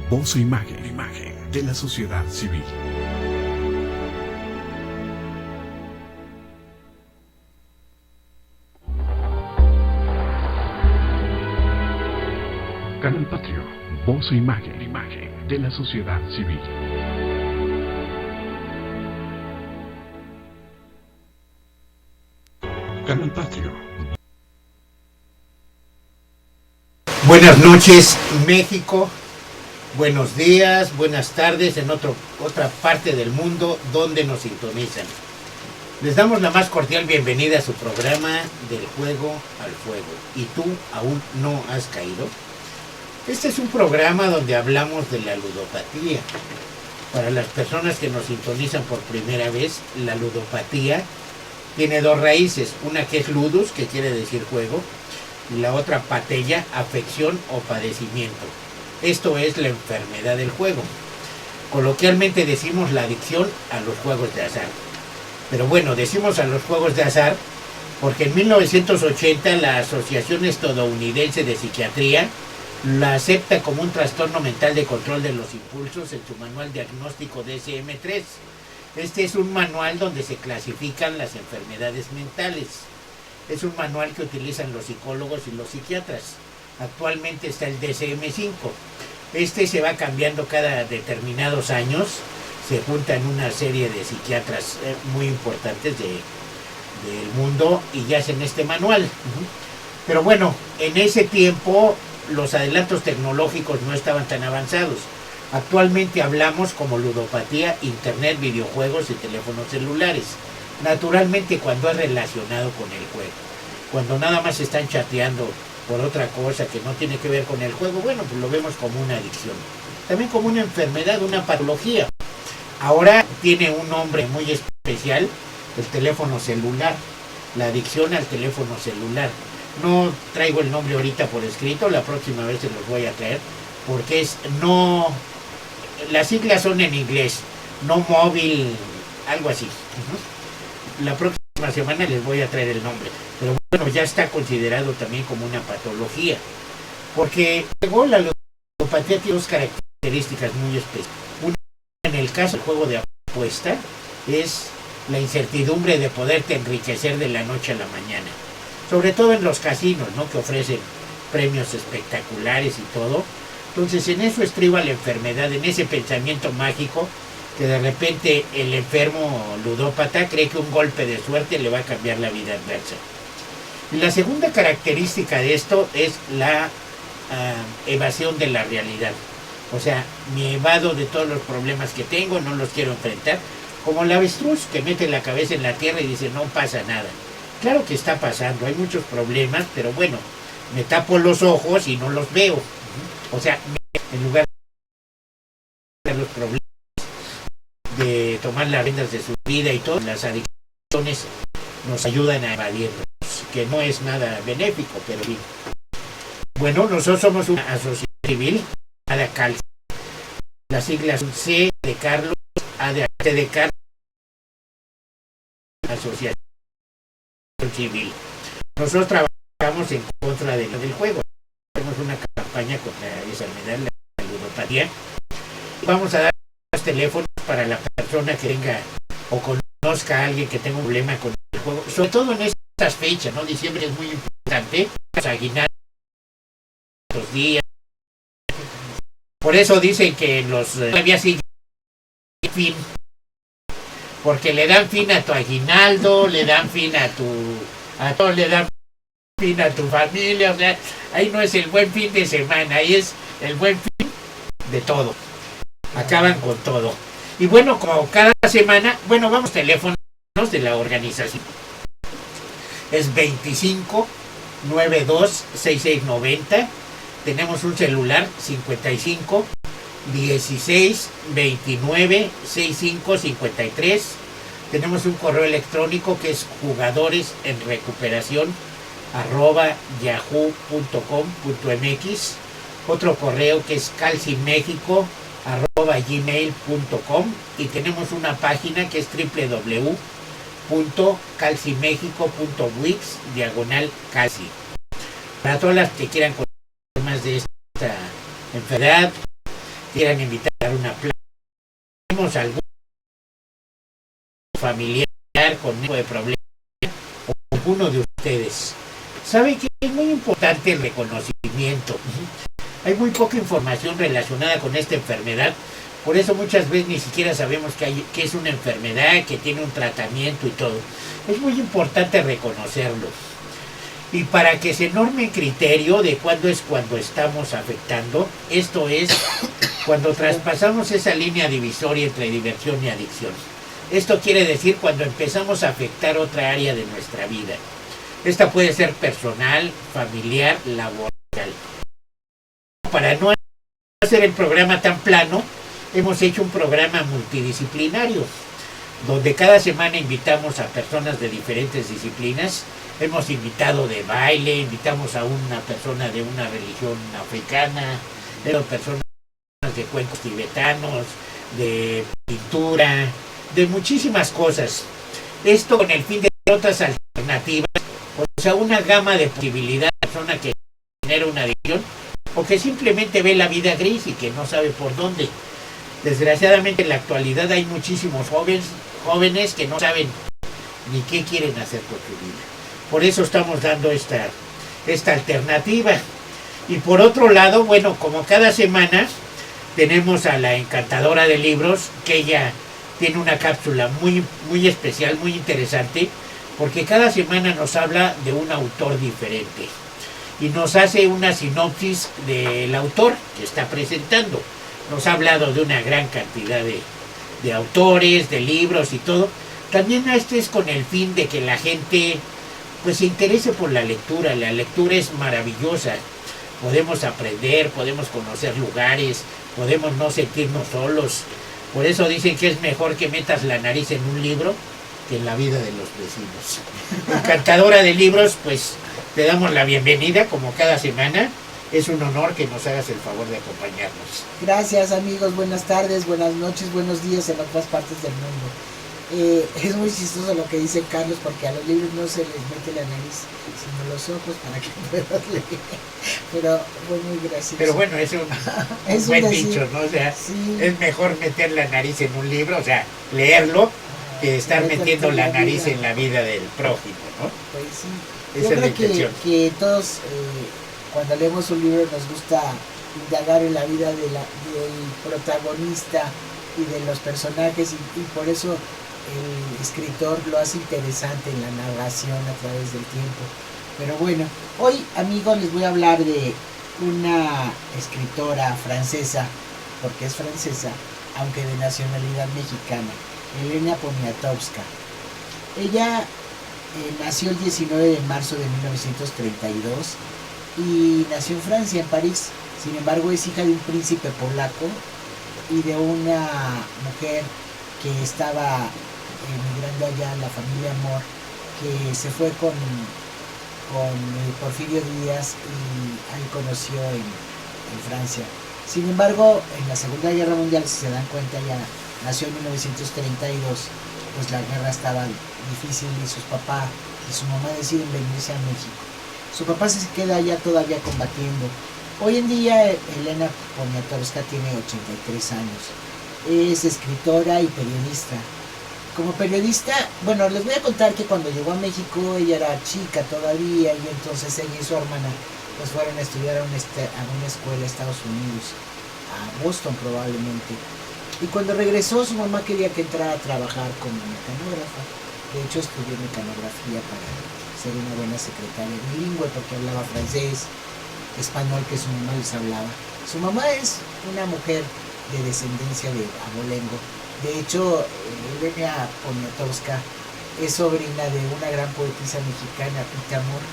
Voz e imagen de la sociedad civil. Canal Patrio, voz e imagen de la sociedad civil. Canal Patrio. Buenas noches, México. Buenos días, buenas tardes en otra parte del mundo donde nos sintonizan. Les damos la más cordial bienvenida a su programa Del Juego al Fuego. ¿Y tú aún no has caído? Este es un programa donde hablamos de la ludopatía. Para las personas que nos sintonizan por primera vez, la ludopatía tiene dos raíces. Una que es ludus, que quiere decir juego, y la otra patella, afección o padecimiento. Esto es la enfermedad del juego. Coloquialmente decimos la adicción a los juegos de azar. Pero bueno, decimos a los juegos de azar porque en 1980 la Asociación Estadounidense de Psiquiatría la acepta como un trastorno mental de control de los impulsos en su manual diagnóstico DSM-3. Este es un manual donde se clasifican las enfermedades mentales. Es un manual que utilizan los psicólogos y los psiquiatras. Actualmente está el DSM-5. Este se va cambiando cada determinados años. Se juntan una serie de psiquiatras muy importantes del mundo y ya hacen este manual. Pero bueno, en ese tiempo los adelantos tecnológicos no estaban tan avanzados. Actualmente hablamos como ludopatía, internet, videojuegos y teléfonos celulares. Naturalmente cuando es relacionado con el juego. Cuando nada más están chateando por otra cosa que no tiene que ver con el juego, bueno, pues lo vemos como una adicción. También como una enfermedad, una patología. Ahora tiene un nombre muy especial, el teléfono celular, la adicción al teléfono celular. No traigo el nombre ahorita por escrito, la próxima vez se los voy a traer, porque las siglas son en inglés, no móvil, algo así. La próxima semana les voy a traer el nombre, pero bueno, ya está considerado también como una patología, porque luego la ludopatía tiene dos características muy especiales. Una, en el caso del juego de apuesta, es la incertidumbre de poderte enriquecer de la noche a la mañana, sobre todo en los casinos, ¿no?, que ofrecen premios espectaculares y todo. Entonces en eso estriba la enfermedad, en ese pensamiento mágico que de repente el enfermo ludópata cree que un golpe de suerte le va a cambiar la vida adversa. Y la segunda característica de esto es la evasión de la realidad. O sea, me evado de todos los problemas que tengo, no los quiero enfrentar, como el avestruz que mete la cabeza en la tierra y dice no pasa nada. Claro que está pasando, hay muchos problemas, pero bueno, me tapo los ojos y no los veo. O sea, en lugar de los problemas, de tomar las riendas de su vida y todo, las adicciones nos ayudan a evadirnos, que no es nada benéfico, pero bien. Bueno, nosotros somos una asociación civil, ADA-CALCI. Las siglas son C de Carlos, A de T de Carlos, Asociación Civil. Nosotros trabajamos en contra del juego. Tenemos una campaña contra esa enfermedad, la ludopatía. Vamos a dar los teléfonos para la persona que tenga o conozca a alguien que tenga un problema con el juego, sobre todo en estas fechas, ¿no? Diciembre es muy importante, los aguinaldos, los días. Por eso dicen que todavía sigue fin, porque le dan fin a tu aguinaldo, le dan fin a todo, le dan fin a tu familia. O sea, ahí no es el buen fin de semana, ahí es el buen fin de todo. Acaban con todo. Y bueno, como cada semana, bueno, vamos teléfonos de la organización. Es 25 92 6690. Tenemos un celular 55 16 29 65 53. Tenemos un correo electrónico que es jugadoresenrecuperacion@yahoo.com.mx. Otro correo que es calcimexico@gmail.com, y tenemos una página que es www.calcimexico.wix/calci. Para todas las que quieran conocer más de esta enfermedad, quieran invitar a una plática, tenemos algún familiar con tipo de problema o alguno de ustedes. Sabe que es muy importante el reconocimiento. Hay muy poca información relacionada con esta enfermedad, por eso muchas veces ni siquiera sabemos que es una enfermedad, que tiene un tratamiento y todo. Es muy importante reconocerlo. Y para que se norme criterio de cuándo es cuando estamos afectando, esto es cuando traspasamos esa línea divisoria entre diversión y adicción. Esto quiere decir cuando empezamos a afectar otra área de nuestra vida. Esta puede ser personal, familiar, laboral. Para no hacer el programa tan plano, hemos hecho un programa multidisciplinario, donde cada semana invitamos a personas de diferentes disciplinas. Hemos invitado de baile, invitamos a una persona de una religión africana, personas de cuencos tibetanos, de pintura, de muchísimas cosas. Esto con el fin de otras alternativas, o sea, una gama de posibilidades de persona que genera una adicción o que simplemente ve la vida gris y que no sabe por dónde. Desgraciadamente en la actualidad hay muchísimos jóvenes que no saben ni qué quieren hacer con su vida. Por eso estamos dando esta alternativa. Y por otro lado, bueno, como cada semana tenemos a la encantadora de libros, que ella tiene una cápsula muy, muy especial, muy interesante, porque cada semana nos habla de un autor diferente y nos hace una sinopsis del autor que está presentando. Nos ha hablado de una gran cantidad de autores, de libros y todo. También este es con el fin de que la gente pues se interese por la lectura. La lectura es maravillosa. Podemos aprender, podemos conocer lugares, podemos no sentirnos solos. Por eso dicen que es mejor que metas la nariz en un libro que en la vida de los vecinos. Encantadora de libros, pues te damos la bienvenida como cada semana. Es un honor que nos hagas el favor de acompañarnos. Gracias, amigos, buenas tardes, buenas noches, buenos días en otras partes del mundo. Es muy chistoso lo que dice Carlos, porque a los libros no se les mete la nariz, sino los ojos para que puedas leer. Pero fue muy gracioso. Pero bueno, es un buen dicho, ¿no? O sea, sí, es mejor meter la nariz en un libro, o sea, leerlo, que estar metiendo la nariz en la vida del prójimo, ¿no? Pues sí. Esa es la intención. Que todos, cuando leemos un libro, nos gusta indagar en la vida del protagonista y de los personajes, y por eso el escritor lo hace interesante en la narración a través del tiempo. Pero bueno, hoy, amigos, les voy a hablar de una escritora francesa, porque es francesa, aunque de nacionalidad mexicana, Elena Poniatowska. Ella nació el 19 de marzo de 1932 y nació en Francia, en París. Sin embargo, es hija de un príncipe polaco y de una mujer que estaba emigrando allá, la familia Amor, que se fue con Porfirio Díaz y ahí conoció en Francia. Sin embargo, en la Segunda Guerra Mundial, si se dan cuenta, ya nació en 1932, pues la guerra estaba difícil y su papá y su mamá deciden venirse a México. Su papá se queda allá todavía combatiendo. Hoy en día Elena Poniatowska tiene 83 años. Es escritora y periodista. Como periodista, bueno, les voy a contar que cuando llegó a México ella era chica todavía, y entonces ella y su hermana pues fueron a estudiar a una escuela a Estados Unidos, a Boston probablemente. Y cuando regresó, su mamá quería que entrara a trabajar como mecanógrafa. De hecho, estudió mecanografía para ser una buena secretaria bilingüe, porque hablaba francés, español, que su mamá les hablaba. Su mamá es una mujer de descendencia de abolengo. De hecho, Elena Poniatowska es sobrina de una gran poetisa mexicana, Pita Amor,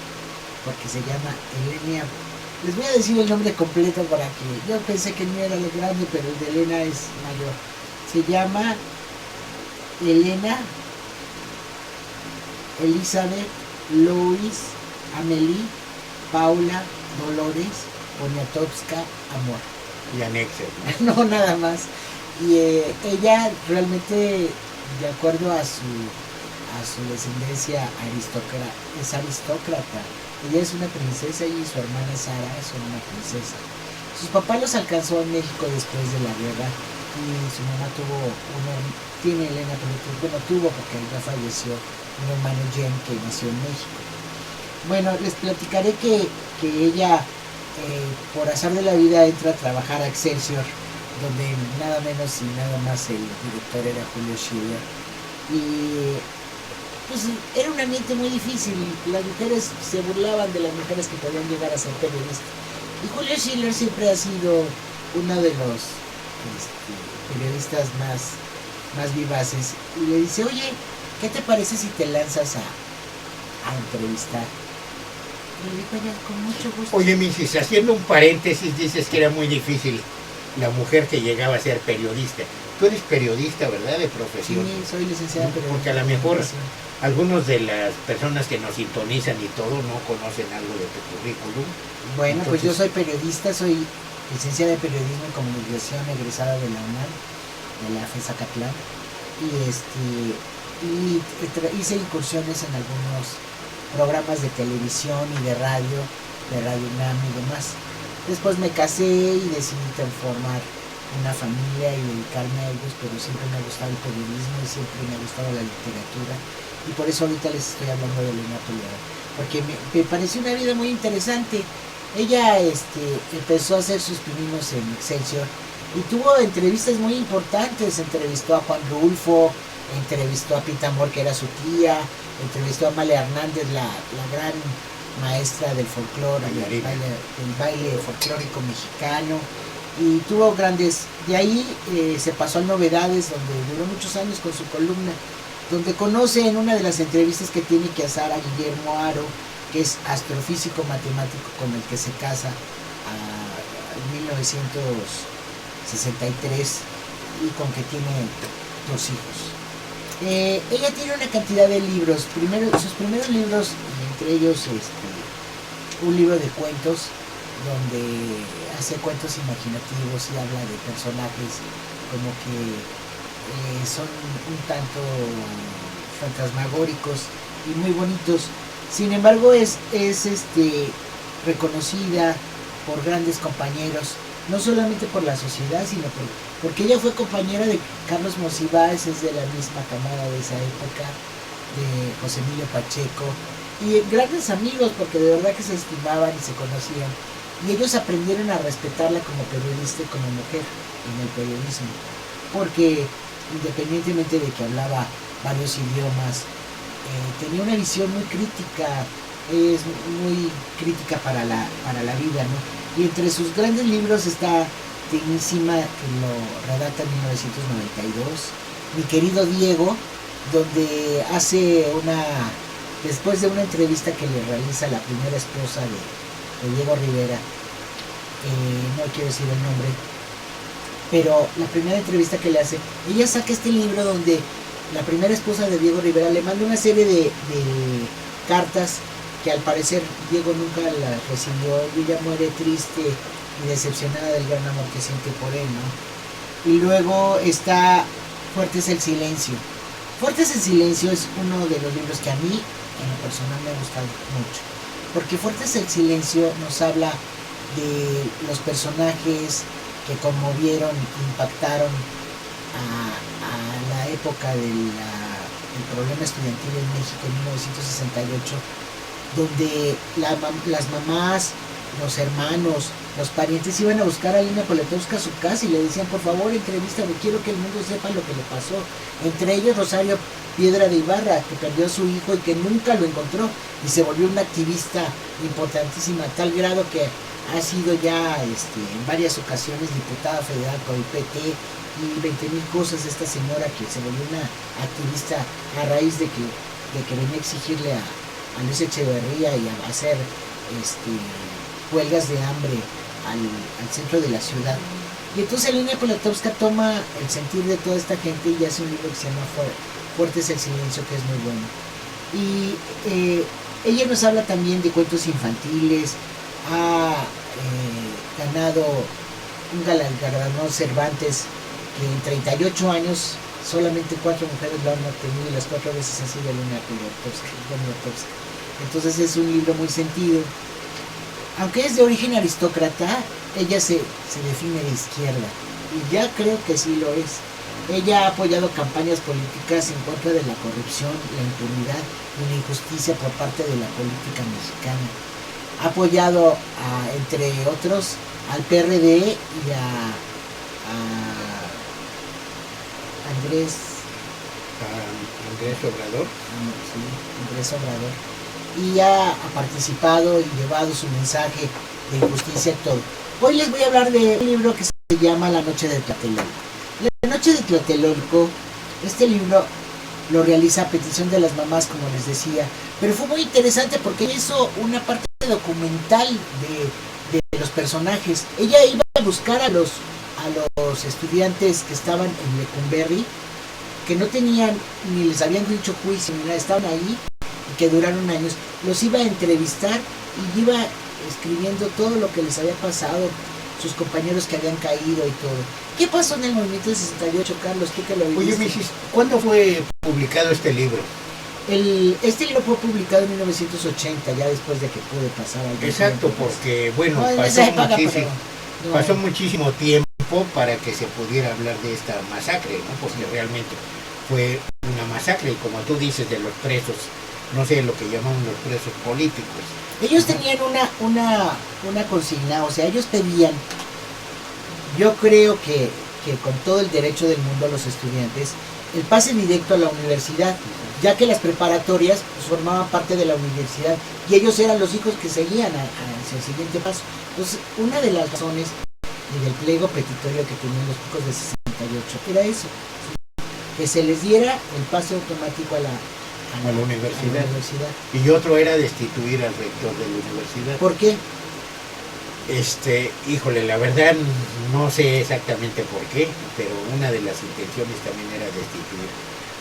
porque se llama Elena. Les voy a decir el nombre completo para que... Yo pensé que no era lo grande, pero el de Elena es mayor. Se llama Elena Elizabeth Louise Amélie Paula Dolores Poniatowska Amor. Y anexo, ¿no? No, nada más. Y ella realmente, de acuerdo a su descendencia es aristócrata. Ella es una princesa y su hermana Sara es una princesa. Sus papás los alcanzó en México después de la guerra y su mamá tiene Elena Poniatowska, bueno, tuvo porque ya falleció un hermano Jen que nació en México. Bueno, les platicaré que ella, por azar de la vida, entra a trabajar a Excelsior, donde nada menos y nada más el director era Julio Schiller. Y pues era un ambiente muy difícil, las mujeres se burlaban de las mujeres que podían llegar a ser periodistas. Y Julio Schiller siempre ha sido uno de los periodistas más vivaces. Y le dice, oye, ¿qué te parece si te lanzas a entrevistar? Y le dijo, ella, con mucho gusto. Oye, Misis, haciendo un paréntesis, dices que era muy difícil la mujer que llegaba a ser periodista. Tú eres periodista, ¿verdad? De profesión. Sí, soy licenciada en periodismo. Porque a lo mejor algunos de las personas que nos sintonizan y todo no conocen algo de tu currículum. Bueno, Entonces, pues yo soy periodista, soy licenciada de periodismo y comunicación, egresada de la UNAM, de la FES Zacatlán, y hice incursiones en algunos programas de televisión y de radio UNAM y demás. Después me casé y decidí formar una familia y dedicarme a ellos, pero siempre me ha gustado el periodismo y siempre me ha gustado la literatura, y por eso ahorita les estoy hablando de Elena Toledano, porque me pareció una vida muy interesante. Ella empezó a hacer sus pininos en Excelsior y tuvo entrevistas muy importantes. Entrevistó a Juan Rulfo, entrevistó a Pita Amor, que era su tía, entrevistó a Amalia Hernández, la gran maestra del folclore, del baile folclórico mexicano, y tuvo grandes. De ahí se pasó a Novedades, donde duró muchos años con su columna, donde conoce en una de las entrevistas que tiene que hacer a Guillermo Haro, que es astrofísico matemático con el que se casa en 1963 y con que tiene 2 hijos. Ella tiene una cantidad de libros. Sus primeros libros, entre ellos un libro de cuentos, donde hace cuentos imaginativos y habla de personajes como que son un tanto fantasmagóricos y muy bonitos. Sin embargo, es reconocida por grandes compañeros, no solamente por la sociedad, sino porque ella fue compañera de Carlos Monsiváis, es de la misma camada de esa época, de José Emilio Pacheco, y grandes amigos, porque de verdad que se estimaban y se conocían, y ellos aprendieron a respetarla como periodista y como mujer en el periodismo, porque independientemente de que hablaba varios idiomas, tenía una visión muy crítica, es muy crítica para la vida, ¿no? Y entre sus grandes libros está Dignísima, que lo redacta en 1992, Mi querido Diego, donde hace después de una entrevista que le realiza la primera esposa de Diego Rivera, no quiero decir el nombre, pero la primera entrevista que le hace, ella saca este libro donde la primera esposa de Diego Rivera le manda una serie de cartas que al parecer Diego nunca las recibió, y ella muere triste y decepcionada del gran amor que siente por él, ¿no? Y luego está Fuertes el Silencio. Fuertes el Silencio es uno de los libros que a mí en lo personal me ha gustado mucho, porque Fuertes el Silencio nos habla de los personajes que conmovieron, impactaron a la época del problema estudiantil en México en 1968, donde las mamás, los hermanos, los parientes iban a buscar a Elena Poniatowska a su casa y le decían, por favor, entrevístame, quiero que el mundo sepa lo que le pasó. Entre ellos Rosario Piedra de Ibarra, que perdió a su hijo y que nunca lo encontró, y se volvió una activista importantísima, a tal grado que ha sido ya en varias ocasiones diputada federal por el PT y 20,000 cosas. Esta señora que se volvió una activista a raíz de que venía a exigirle a Luis Echeverría y a hacer huelgas de hambre al centro de la ciudad. Y entonces Elena Poniatowska toma el sentir de toda esta gente y hace un libro que se llama Fuertes el Silencio, que es muy bueno. Y ella nos habla también de cuentos infantiles. Ha ganado un galardón Cervantes, que en 38 años solamente 4 mujeres lo han obtenido, y las 4 veces ha sido Elena Poniatowska. Entonces es un libro muy sentido. Aunque es de origen aristócrata, ella se define de izquierda, y ya creo que sí lo es. Ella ha apoyado campañas políticas en contra de la corrupción, la impunidad y la injusticia por parte de la política mexicana. Ha apoyado, entre otros, al PRD y a Andrés Obrador. Sí, Andrés Obrador. Y ha participado y llevado su mensaje de injusticia y todo. Hoy les voy a hablar de un libro que se llama La Noche de Tlatelolco. La Noche de Tlatelolco, este libro lo realiza a petición de las mamás, como les decía, pero fue muy interesante porque hizo una parte documental de los personajes. Ella iba a buscar a los estudiantes que estaban en Lecumberri, que no tenían, ni les habían dicho juicio, ni nada, estaban ahí y que duraron años. Los iba a entrevistar y iba escribiendo todo lo que les había pasado, sus compañeros que habían caído y todo. ¿Qué pasó en el movimiento del 68, Carlos? ¿Tú que lo viviste? Oye, Misis, ¿cuándo fue publicado este libro? Este libro fue publicado en 1980, ya después de que pude pasar algo. Exacto, tiempo, porque bueno, no, pasó muchísimo tiempo para que se pudiera hablar de esta masacre, ¿no? Porque realmente fue una masacre, y como tú dices, de los presos, no sé, lo que llamaban los presos políticos. Ellos tenían una consigna, o sea, ellos pedían, yo creo que con todo el derecho del mundo a los estudiantes, el pase directo a la universidad, ya que las preparatorias pues, formaban parte de la universidad y ellos eran los hijos que seguían hacia el siguiente paso. Entonces, una de las razones del pliego petitorio que tenían los chicos de 68 era eso, que se les diera el pase automático a la universidad. Y otro era destituir al rector de la universidad. ¿Por qué? Híjole, la verdad no sé exactamente por qué, pero una de las intenciones también era destituir.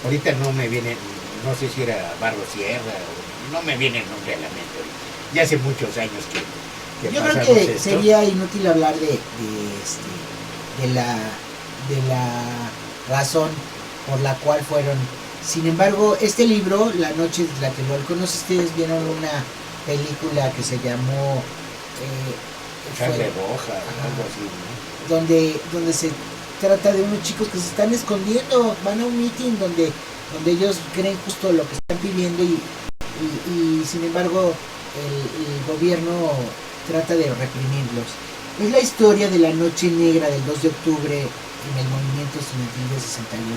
Ahorita no me viene, no sé si era Barros Sierra, o no me viene el nombre a la mente. Ya hace muchos años que yo creo que esto sería inútil hablar de la razón por la cual fueron. Sin embargo, este libro, La Noche de Tlatelolco, no sé si ustedes vieron una película que se llamó Sangre Roja, algo así, ¿no? donde se trata de unos chicos que se están escondiendo, van a un meeting donde ellos creen justo lo que están pidiendo y sin embargo el gobierno trata de reprimirlos. Es la historia de la noche negra del 2 de octubre en el movimiento estudiantil de 68.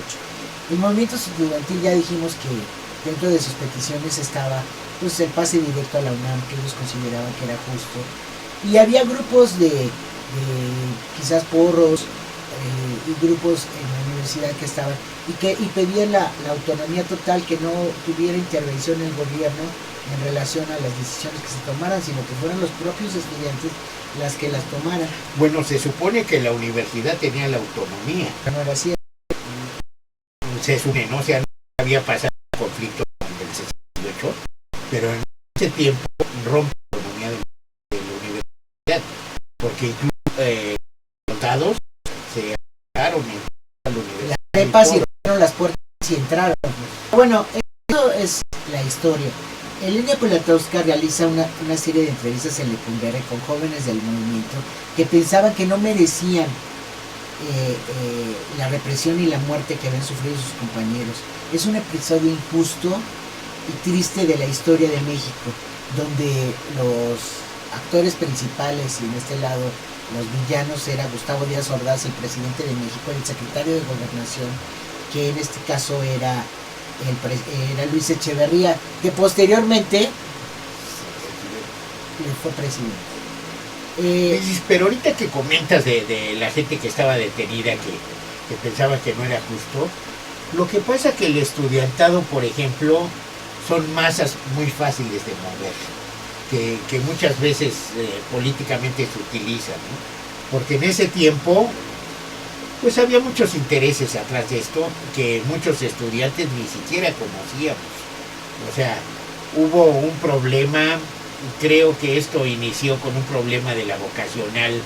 El movimiento estudiantil, ya dijimos que dentro de sus peticiones estaba pues el pase directo a la UNAM, que ellos consideraban que era justo, y había grupos de quizás porros y grupos en la universidad que estaban y pedían la autonomía total, que no tuviera intervención el gobierno en relación a las decisiones que se tomaran, sino que fueran los propios estudiantes las que las tomaran. Bueno, se supone que la universidad tenía la autonomía. No era así. Se supone, ¿no? O sea, no había pasado conflicto en el 68, pero en ese tiempo rompe la autonomía de la universidad, porque incluso soldados se atacaron en la universidad. Las prepas cierraron las puertas y entraron. Bueno, eso es la historia. Elena Poniatowska realiza una serie de entrevistas en Lecumberri con jóvenes del movimiento que pensaban que no merecían la represión y la muerte que habían sufrido sus compañeros. Es un episodio injusto y triste de la historia de México, donde los actores principales, y en este lado los villanos, era Gustavo Díaz Ordaz, el presidente de México, el secretario de Gobernación, que en este caso era Luis Echeverría, que posteriormente fue presidente. Pero ahorita que comentas de la gente que estaba detenida, que pensaba que no era justo, lo que pasa que el estudiantado, por ejemplo, son masas muy fáciles de mover, que muchas veces políticamente se utilizan, ¿no? Porque en ese tiempo pues había muchos intereses atrás de esto que muchos estudiantes ni siquiera conocíamos. O sea, hubo un problema, creo que esto inició con un problema de la vocacional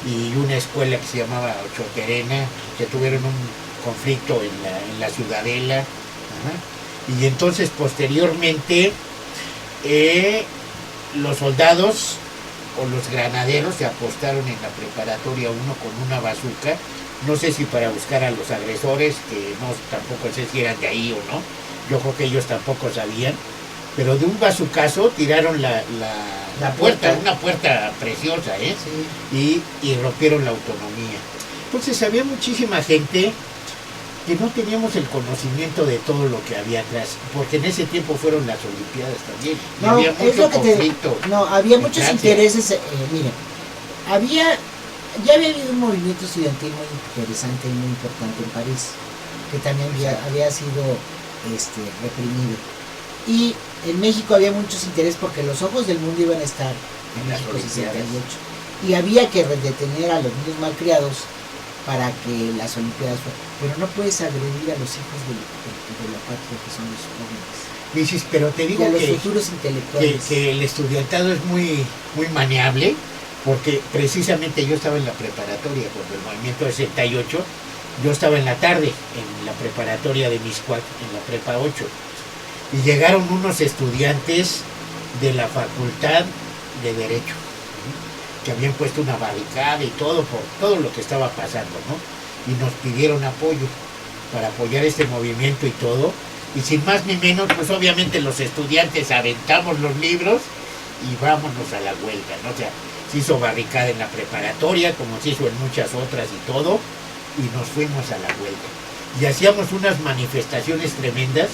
y una escuela que se llamaba Ochoterena, que tuvieron un conflicto en la Ciudadela. Ajá. Y entonces posteriormente los soldados o los granaderos se apostaron en la preparatoria 1 con una bazuca, no sé si para buscar a los agresores, que no tampoco sé si eran de ahí o no, yo creo que ellos tampoco sabían, pero de un bazucazo tiraron la puerta, una puerta preciosa, Sí. y rompieron la autonomía. Entonces había muchísima gente que no teníamos el conocimiento de todo lo que había atrás, porque en ese tiempo fueron las Olimpiadas también, y No, había es mucho lo que conflicto. había en muchos Francia. intereses, miren, ya había habido un movimiento estudiantil muy interesante y muy importante en París, que también había sido reprimido. Y en México había muchos intereses porque los ojos del mundo iban a estar en Las México Olimpiadas. 68. Y había que detener a los niños malcriados para que las Olimpiadas fueran. Pero no puedes agredir a los hijos de la patria, que son los jóvenes. Dices, pero te Y digo a los que futuros intelectuales. que el estudiantado es muy, muy maniable, porque precisamente yo estaba en la preparatoria cuando el movimiento de 68, yo estaba en la tarde en la preparatoria de Mixcoac, en la prepa 8, y llegaron unos estudiantes de la Facultad de Derecho, que habían puesto una barricada y todo por todo lo que estaba pasando, ¿no? Y nos pidieron apoyo para apoyar este movimiento y todo. Y sin más ni menos, pues obviamente los estudiantes aventamos los libros y vámonos a la huelga, ¿no? O sea, se hizo barricada en la preparatoria, como se hizo en muchas otras y todo, y nos fuimos a la huelga. Y hacíamos unas manifestaciones tremendas,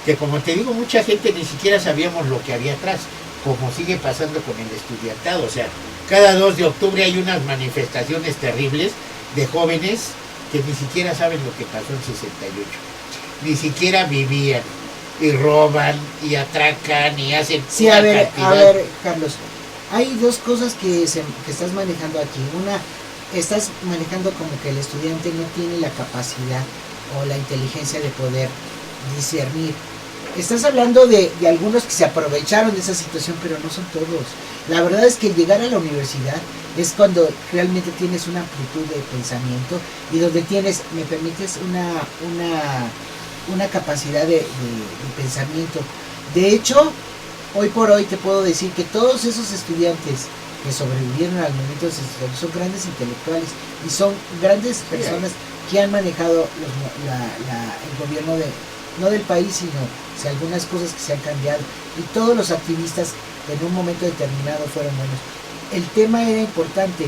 que como te digo, mucha gente ni siquiera sabíamos lo que había atrás, como sigue pasando con el estudiantado. O sea, cada 2 de octubre hay unas manifestaciones terribles de jóvenes que ni siquiera saben lo que pasó en 68. Ni siquiera vivían, y roban, y atracan, y hacen Sí, una a ver, cantidad. Carlos, hay dos cosas que estás manejando aquí. Una, estás manejando como que el estudiante no tiene la capacidad o la inteligencia de poder discernir. Estás hablando de algunos que se aprovecharon de esa situación, pero no son todos. La verdad es que llegar a la universidad es cuando realmente tienes una amplitud de pensamiento y donde tienes, me permites, una capacidad de pensamiento. De hecho, hoy por hoy te puedo decir que todos esos estudiantes que sobrevivieron al movimiento de 68 son grandes intelectuales y son grandes personas que han manejado el gobierno no del país, sino algunas cosas que se han cambiado, y todos los activistas en un momento determinado fueron buenos. El tema era importante,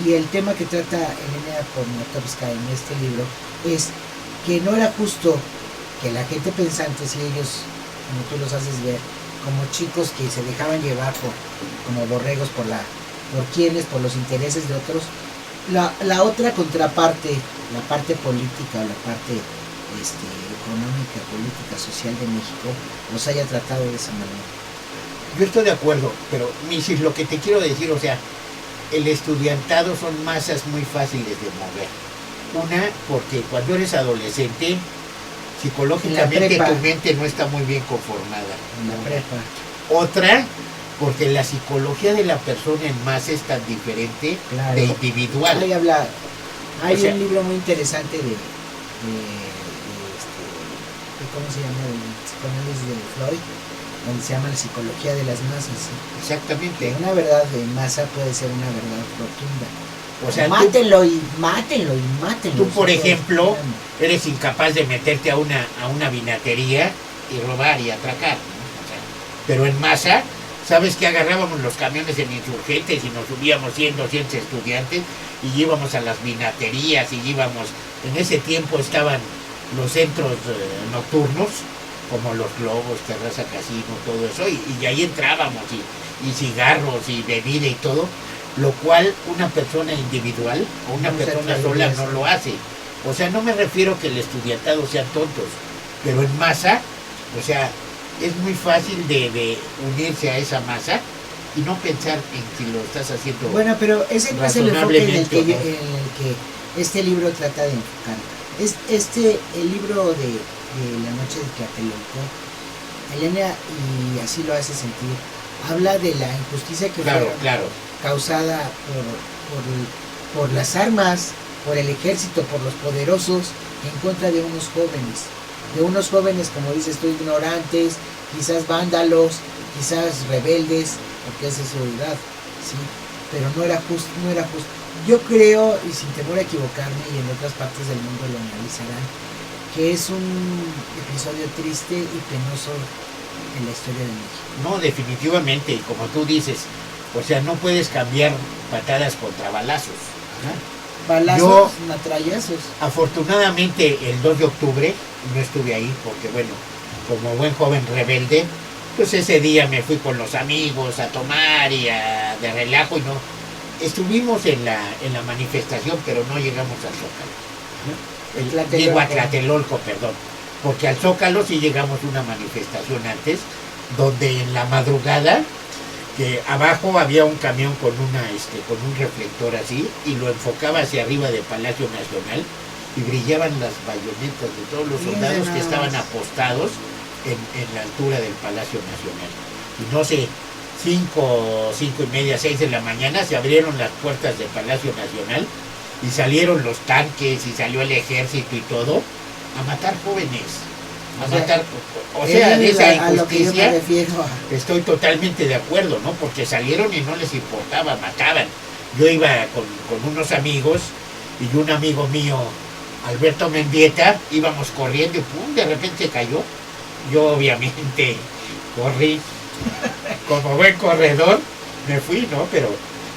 y el tema que trata Elena Poniatowska en este libro es que no era justo que la gente pensante, si ellos, como tú los haces ver, como chicos que se dejaban llevar como borregos por los intereses de otros, la otra contraparte, la parte política o la parte económica, política, social de México, los haya tratado de esa manera. Yo estoy de acuerdo, pero Misis, lo que te quiero decir, o sea, el estudiantado son masas muy fáciles de mover. Una, porque cuando eres adolescente, psicológicamente tu mente no está muy bien conformada. En la prepa. Otra, porque la psicología de la persona en masa es tan diferente, Claro. de individual. Hay O sea, un libro muy interesante de ¿cómo se llama? El psicoanálisis de Freud, donde se llama la psicología de las masas. Exactamente. Que una verdad de masa puede ser una verdad rotunda. O sea, mátenlo y mátenlo. tú, por Sí, ejemplo, sí. eres incapaz de meterte a una vinatería y robar y atracar, ¿no? O sea, pero en masa, ¿sabes que agarrábamos los camiones en Insurgentes y nos subíamos 100, 200 estudiantes y íbamos a las vinaterías y íbamos, en ese tiempo estaban los centros nocturnos, como los Globos, Terraza Casino, todo eso, y ahí entrábamos, y cigarros, y bebida y todo, lo cual una persona individual o una No se persona atrevería sola a no lo hace. O sea, no me refiero que el estudiantado sean tontos, pero en masa, o sea, es muy fácil de unirse a esa masa y no pensar en si lo estás haciendo. Bueno, pero ese no es el enfoque en el razonablemente, que este libro trata de enfocar. El libro de La noche de Tlatelolco, Elena, y así lo hace sentir, habla de la injusticia que fue causada por las armas, por el ejército, por los poderosos, en contra de unos jóvenes, como dices tú, ignorantes, quizás vándalos, quizás rebeldes, porque esa es su edad, ¿sí? pero no era justo, no era justo. Yo creo, y sin temor a equivocarme, y en otras partes del mundo lo analizarán, que es un episodio triste y penoso en la historia de México. No, definitivamente, y como tú dices, o sea, no puedes cambiar patadas contra balazos. Balazos, metrallazos. Afortunadamente, el 2 de octubre, no estuve ahí porque, bueno, como buen joven rebelde, pues ese día me fui con los amigos a tomar y de relajo y no. Estuvimos en la manifestación, pero no llegamos al Zócalo. Digo a Tlatelolco, perdón. Porque al Zócalo sí llegamos a una manifestación antes, donde en la madrugada, que abajo había un camión con con un reflector así, y lo enfocaba hacia arriba de Palacio Nacional, y brillaban las bayonetas de todos los soldados que estaban apostados en la altura del Palacio Nacional. Y no sé, 5:30, 6 de la mañana se abrieron las puertas del Palacio Nacional y salieron los tanques y salió el ejército y todo a matar jóvenes, o sea, de esa injusticia estoy totalmente de acuerdo, ¿no? Porque salieron y no les importaba, mataban. Yo iba con unos amigos y un amigo mío, Alberto Mendieta, íbamos corriendo y pum, de repente cayó. Yo obviamente corrí como buen corredor, me fui, ¿no? Pero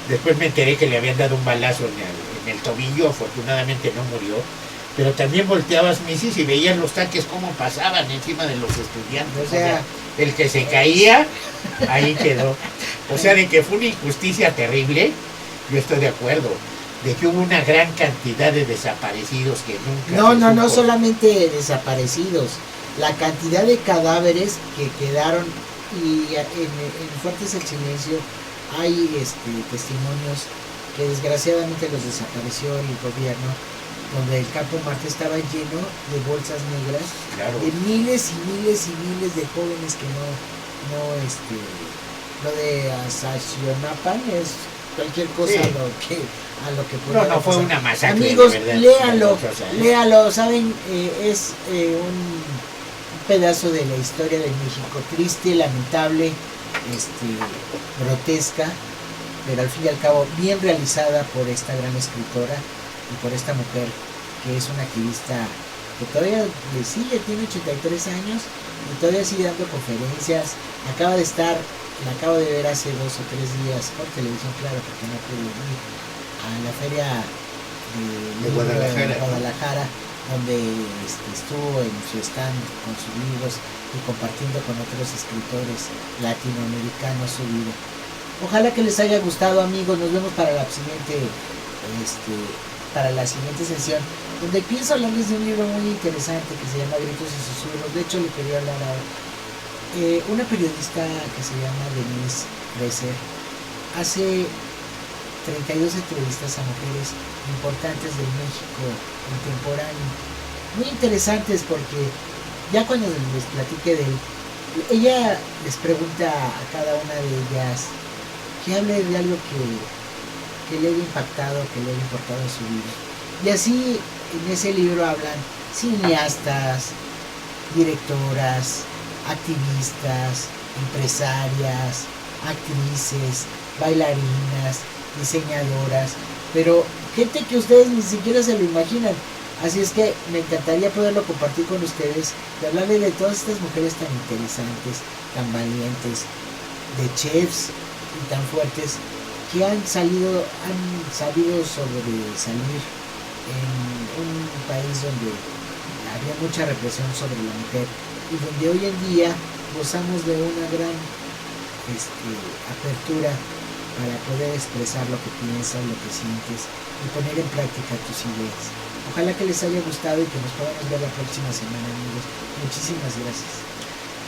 después me enteré que le habían dado un balazo en el tobillo, afortunadamente no murió. Pero también volteabas, Misis, y veías los tanques cómo pasaban encima de los estudiantes. O sea, el que se caía, ahí quedó. O sea, de que fue una injusticia terrible, yo estoy de acuerdo. De que hubo una gran cantidad de desaparecidos que nunca... No solamente desaparecidos. La cantidad de cadáveres que quedaron, y en Fuertes el Silencio hay testimonios que desgraciadamente los desapareció el gobierno, donde el Campo Marte estaba lleno de bolsas negras, claro, de miles y miles y miles de jóvenes que lo de Azaxionapan es cualquier cosa, sí, a lo que pueda no fue una masacre. Amigos, léalo, saben, es un pedazo de la historia de México, triste, lamentable, grotesca, pero al fin y al cabo bien realizada por esta gran escritora y por esta mujer que es una activista que todavía le sigue, tiene 83 años y todavía sigue dando conferencias. La acabo de ver hace 2 o 3 días por televisión, claro, porque no pude ir a la feria de Guadalajara, donde estuvo en su stand con sus libros y compartiendo con otros escritores latinoamericanos su vida. Ojalá que les haya gustado, amigos. Nos vemos para la siguiente sesión, donde pienso hablarles de un libro muy interesante que se llama Gritos y Susurros. De hecho, le quería hablar ahora. Una periodista que se llama Denise Dresser hace 32 entrevistas a mujeres importantes del México contemporáneo, muy interesantes, porque ya cuando les platique de él, ella les pregunta a cada una de ellas que hable de algo que le haya impactado, que le haya importado en su vida. Y así en ese libro hablan cineastas, directoras, activistas, empresarias, actrices, bailarinas, diseñadoras, pero gente que ustedes ni siquiera se lo imaginan. Así es que me encantaría poderlo compartir con ustedes y hablarle de todas estas mujeres tan interesantes, tan valientes, de chefs y tan fuertes, que han sabido sobresalir en un país donde había mucha represión sobre la mujer y donde hoy en día gozamos de una gran apertura para poder expresar lo que piensas, lo que sientes y poner en práctica tus ideas. Ojalá que les haya gustado y que nos podamos ver la próxima semana, amigos. Muchísimas gracias.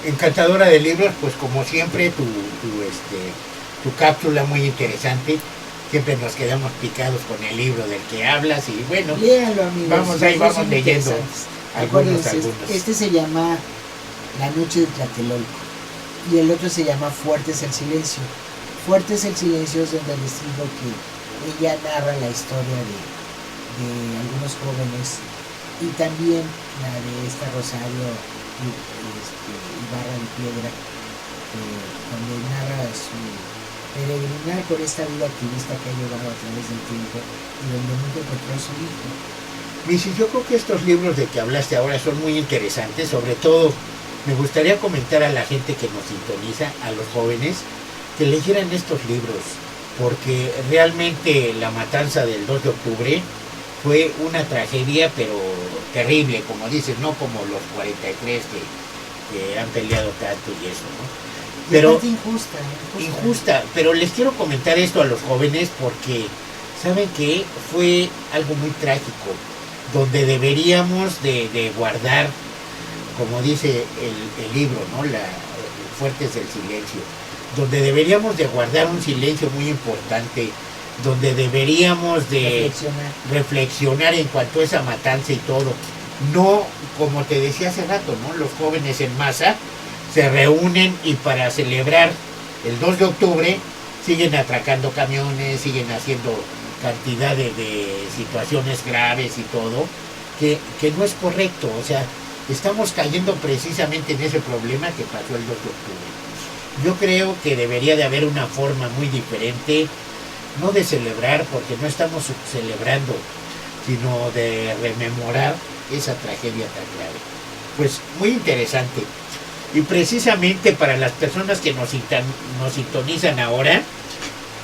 Encantadora de libros, pues como siempre, tu cápsula muy interesante. Siempre nos quedamos picados con el libro del que hablas y bueno, léanlo, amigos. Vamos leyendo algunos. Este se llama La Noche de Tlatelolco y el otro se llama Fuertes el Silencio. Fuertes el Silencio es donde les digo que ella narra la historia de algunos jóvenes y también la de esta Rosario Ibarra de Piedra, donde narra peregrinar por esta vida activista que ha llevado a través del tiempo y donde nunca encontró a su hijo. Misis, yo creo que estos libros de que hablaste ahora son muy interesantes, sobre todo me gustaría comentar a la gente que nos sintoniza, a los jóvenes, que leyeran estos libros, porque realmente la matanza del 2 de octubre fue una tragedia, pero terrible, como dices, no como los 43 que han peleado tanto y eso, ¿no? Pero injusta, pero les quiero comentar esto a los jóvenes porque saben que fue algo muy trágico, donde deberíamos de guardar, como dice el libro, ¿no? Fuertes del silencio, donde deberíamos de guardar un silencio muy importante, donde deberíamos de reflexionar en cuanto a esa matanza y todo. No, como te decía hace rato, ¿no? Los jóvenes en masa se reúnen y para celebrar el 2 de octubre siguen atracando camiones, siguen haciendo cantidad de situaciones graves y todo, que no es correcto. O sea, estamos cayendo precisamente en ese problema que pasó el 2 de octubre. Yo creo que debería de haber una forma muy diferente, no de celebrar, porque no estamos celebrando, sino de rememorar esa tragedia tan grave. Pues muy interesante. Y precisamente para las personas que nos sintonizan ahora,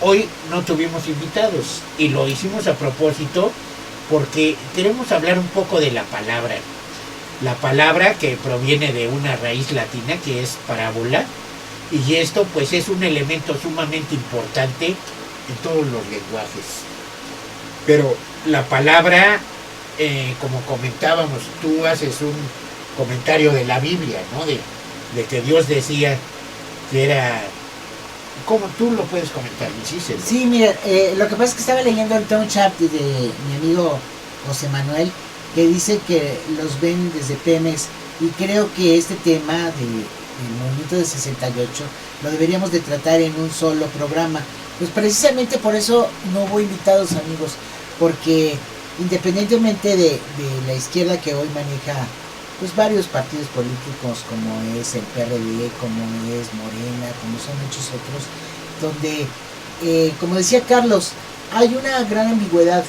hoy no tuvimos invitados y lo hicimos a propósito porque queremos hablar un poco de la palabra. La palabra que proviene de una raíz latina que es parábola, y esto pues es un elemento sumamente importante en todos los lenguajes. Pero la palabra, como comentábamos, tú haces un comentario de la Biblia, ¿no? De que Dios decía que era... ¿Cómo tú lo puedes comentar? Sí, mira, lo que pasa es que estaba leyendo el Tom Chat de mi amigo José Manuel, que dice que los ven desde Pemex, y creo que este tema del movimiento de 68 lo deberíamos de tratar en un solo programa. Pues precisamente por eso no hubo invitados, amigos, porque independientemente de la izquierda que hoy maneja pues varios partidos políticos, como es el PRD, como es Morena, como son muchos otros, donde, como decía Carlos, hay una gran ambigüedad.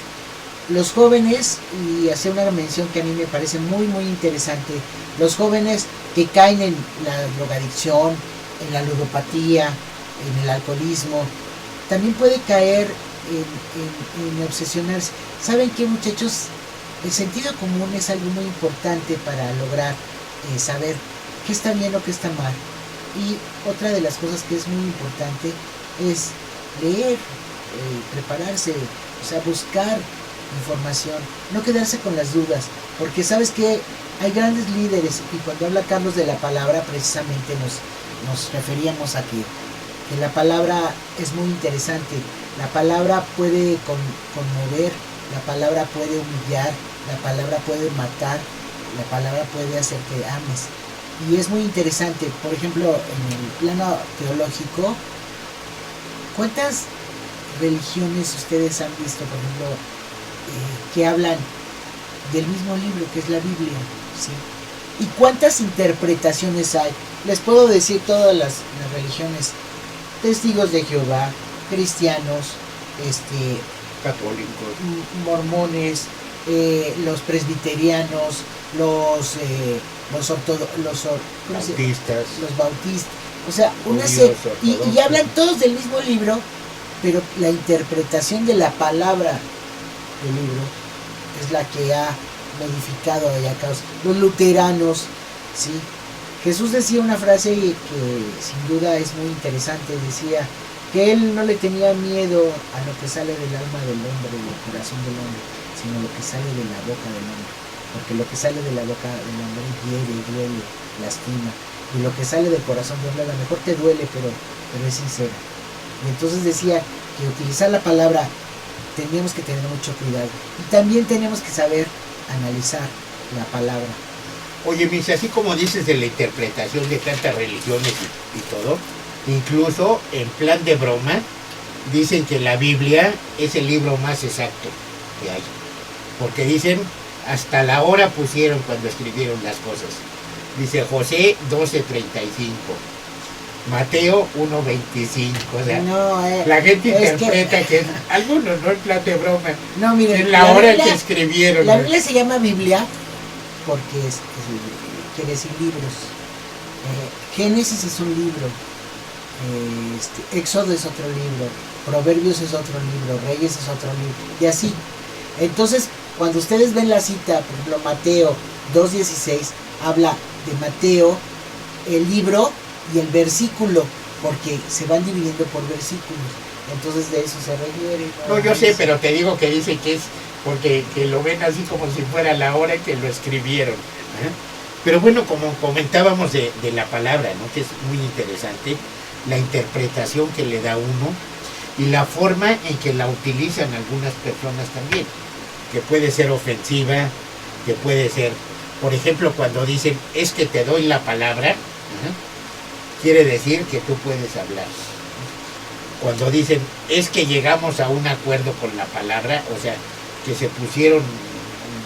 Los jóvenes, y hacer una mención que a mí me parece muy muy interesante, los jóvenes que caen en la drogadicción, en la ludopatía, en el alcoholismo, también puede caer en obsesionarse. ¿Saben qué, muchachos? El sentido común es algo muy importante para lograr saber qué está bien o qué está mal. Y otra de las cosas que es muy importante es leer, prepararse, o sea, buscar información, no quedarse con las dudas, porque sabes que hay grandes líderes, y cuando habla Carlos de la palabra, precisamente nos referíamos a que la palabra es muy interesante. La palabra puede conmover, la palabra puede humillar, la palabra puede matar, la palabra puede hacer que ames. Y es muy interesante, por ejemplo, en el plano teológico, ¿cuántas religiones ustedes han visto, por ejemplo, que hablan del mismo libro que es la Biblia? ¿Sí? ¿Y cuántas interpretaciones hay? Les puedo decir todas las religiones: testigos de Jehová, cristianos, católicos, mormones, los presbiterianos, los bautistas, o sea, y hablan todos del mismo libro, pero la interpretación de la palabra del libro es la que ha modificado a causa. Los luteranos, ¿sí? Jesús decía una frase que sin duda es muy interesante. Decía que él no le tenía miedo a lo que sale del alma del hombre, del corazón del hombre, sino lo que sale de la boca del hombre, porque lo que sale de la boca del hombre hiere, duele, lastima, y lo que sale del corazón del hombre a lo mejor te duele, pero es sincera. Y entonces decía que utilizar la palabra teníamos que tener mucho cuidado, y también tenemos que saber analizar la palabra. Oye, Miss, así como dices de la interpretación de tantas religiones y todo, incluso en plan de broma, dicen que la Biblia es el libro más exacto que hay. Porque dicen, hasta la hora pusieron cuando escribieron las cosas. Dice José 12:35. Mateo 1:25. O sea, No, la gente es interpreta que algunos, no en plan de broma, no, miren, en la hora en que escribieron. La Biblia se llama Biblia porque quiere decir libros. Génesis es un libro, Éxodo es otro libro, Proverbios es otro libro, Reyes es otro libro, y así. Entonces, cuando ustedes ven la cita, por ejemplo, Mateo 2:16, habla de Mateo, el libro y el versículo, porque se van dividiendo por versículos. Entonces de eso se refiere. No, yo sé, pero te digo que dice que es porque que lo ven así como si fuera la hora en que lo escribieron. Pero bueno, como comentábamos de la palabra, ¿no? Que es muy interesante, la interpretación que le da uno y la forma en que la utilizan algunas personas también, que puede ser ofensiva, que puede ser, por ejemplo, cuando dicen, es que te doy la palabra, quiere decir que tú puedes hablar. Cuando dicen, es que llegamos a un acuerdo con la palabra, o sea, que se pusieron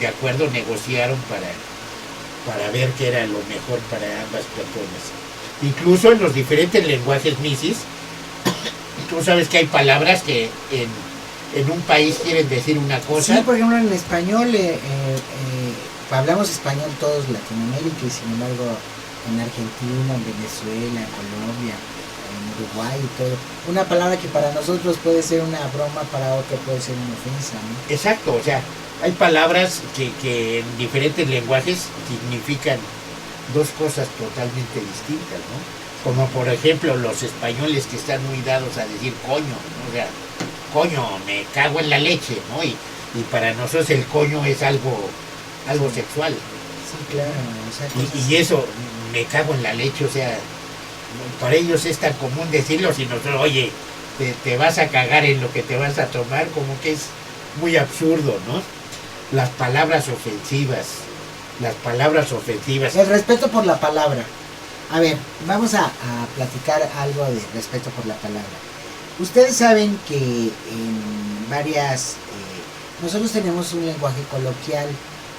de acuerdo, negociaron para ver qué era lo mejor para ambas personas. Incluso en los diferentes lenguajes misis, tú sabes que hay palabras que en un país quieren decir una cosa. Sí, por ejemplo, en español, hablamos español todos Latinoamérica, y sin embargo, en Argentina, en Venezuela, en Colombia, en Uruguay y todo. Una palabra que para nosotros puede ser una broma, para otro puede ser una ofensa, ¿no? Exacto, o sea, hay palabras que en diferentes lenguajes significan dos cosas totalmente distintas, ¿no? Como por ejemplo los españoles que están muy dados a decir coño, ¿no? O sea, coño, me cago en la leche, ¿no? Y para nosotros el coño es algo sexual. Sí, claro. O sea, y eso, me cago en la leche, o sea, para ellos es tan común decirlo, si nosotros, oye, te vas a cagar en lo que te vas a tomar, como que es muy absurdo, ¿no? Las palabras ofensivas. El respeto por la palabra. A ver, vamos a platicar algo de respeto por la palabra. Ustedes saben que en varias... nosotros tenemos un lenguaje coloquial,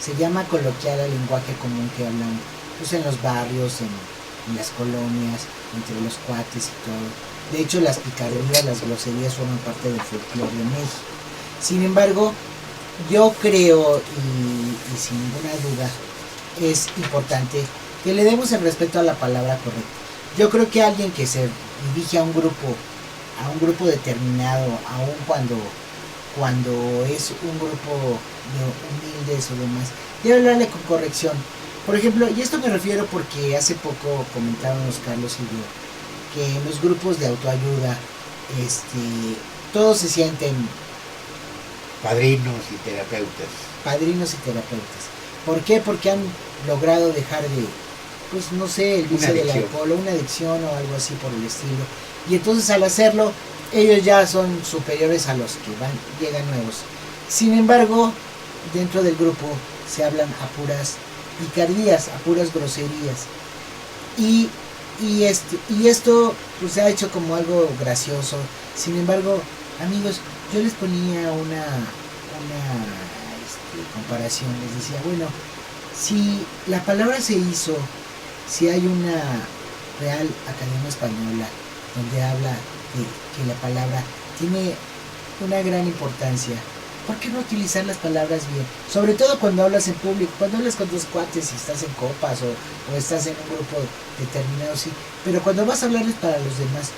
se llama coloquial al lenguaje común que hablan pues, en los barrios, en las colonias, entre los cuates y todo. De hecho, las picardías, las groserías forman parte del folclore de México. Sin embargo, yo creo, y sin ninguna duda, es importante que le demos el respeto a la palabra correcta. Yo creo que alguien que se dirige a un grupo determinado, aun cuando es un grupo de humildes o demás, debe hablarle con corrección. Por ejemplo, y esto me refiero porque hace poco comentábamos Carlos y yo, que en los grupos de autoayuda, todos se sienten padrinos y terapeutas. ¿Por qué? Porque han logrado dejar de, pues no sé, el vicio del alcohol o una adicción o algo así por el estilo. Y entonces al hacerlo, ellos ya son superiores a los que llegan nuevos. Sin embargo, dentro del grupo se hablan a puras picardías, a puras groserías. Y esto pues se ha hecho como algo gracioso. Sin embargo, amigos, yo les ponía una comparación. Les decía, bueno, si la palabra se hizo, si hay una Real Academia Española donde habla de que la palabra tiene una gran importancia, ¿por qué no utilizar las palabras bien? Sobre todo cuando hablas en público, cuando hablas con tus cuates y estás en copas o estás en un grupo determinado, sí. Pero cuando vas a hablarles para los demás,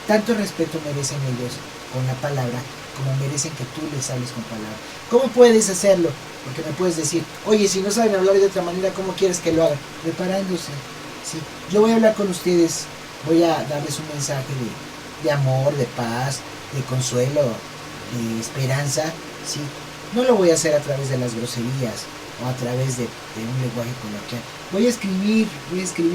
tanto respeto merecen ellos con la palabra como merecen que tú les hables con palabra. ¿Cómo puedes hacerlo? Porque me puedes decir, oye, si no saben hablar de otra manera, ¿cómo quieres que lo hagan? Preparándose. ¿Sí? Yo voy a hablar con ustedes, voy a darles un mensaje de amor, de paz, de consuelo, de esperanza, ¿sí? No lo voy a hacer a través de las groserías o a través de un lenguaje coloquial. Voy a escribir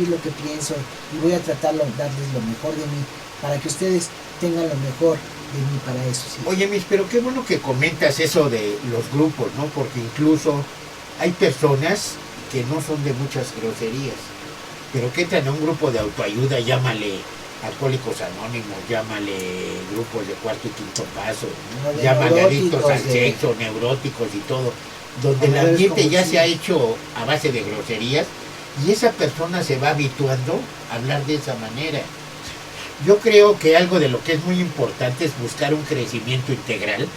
lo que pienso y voy a tratar de darles lo mejor de mí para que ustedes tengan lo mejor de mí para eso, ¿sí? Oye, pero qué bueno que comentas eso de los grupos, ¿no? Porque incluso hay personas que no son de muchas groserías, pero que entran a un grupo de autoayuda, llámale Alcohólicos Anónimos, llámale grupos de cuarto y quinto paso, No, llámale adictos al sexo, neuróticos y todo, donde el ambiente ya se ha hecho a base de groserías y esa persona se va habituando a hablar de esa manera. Yo creo que algo de lo que es muy importante es buscar un crecimiento integral,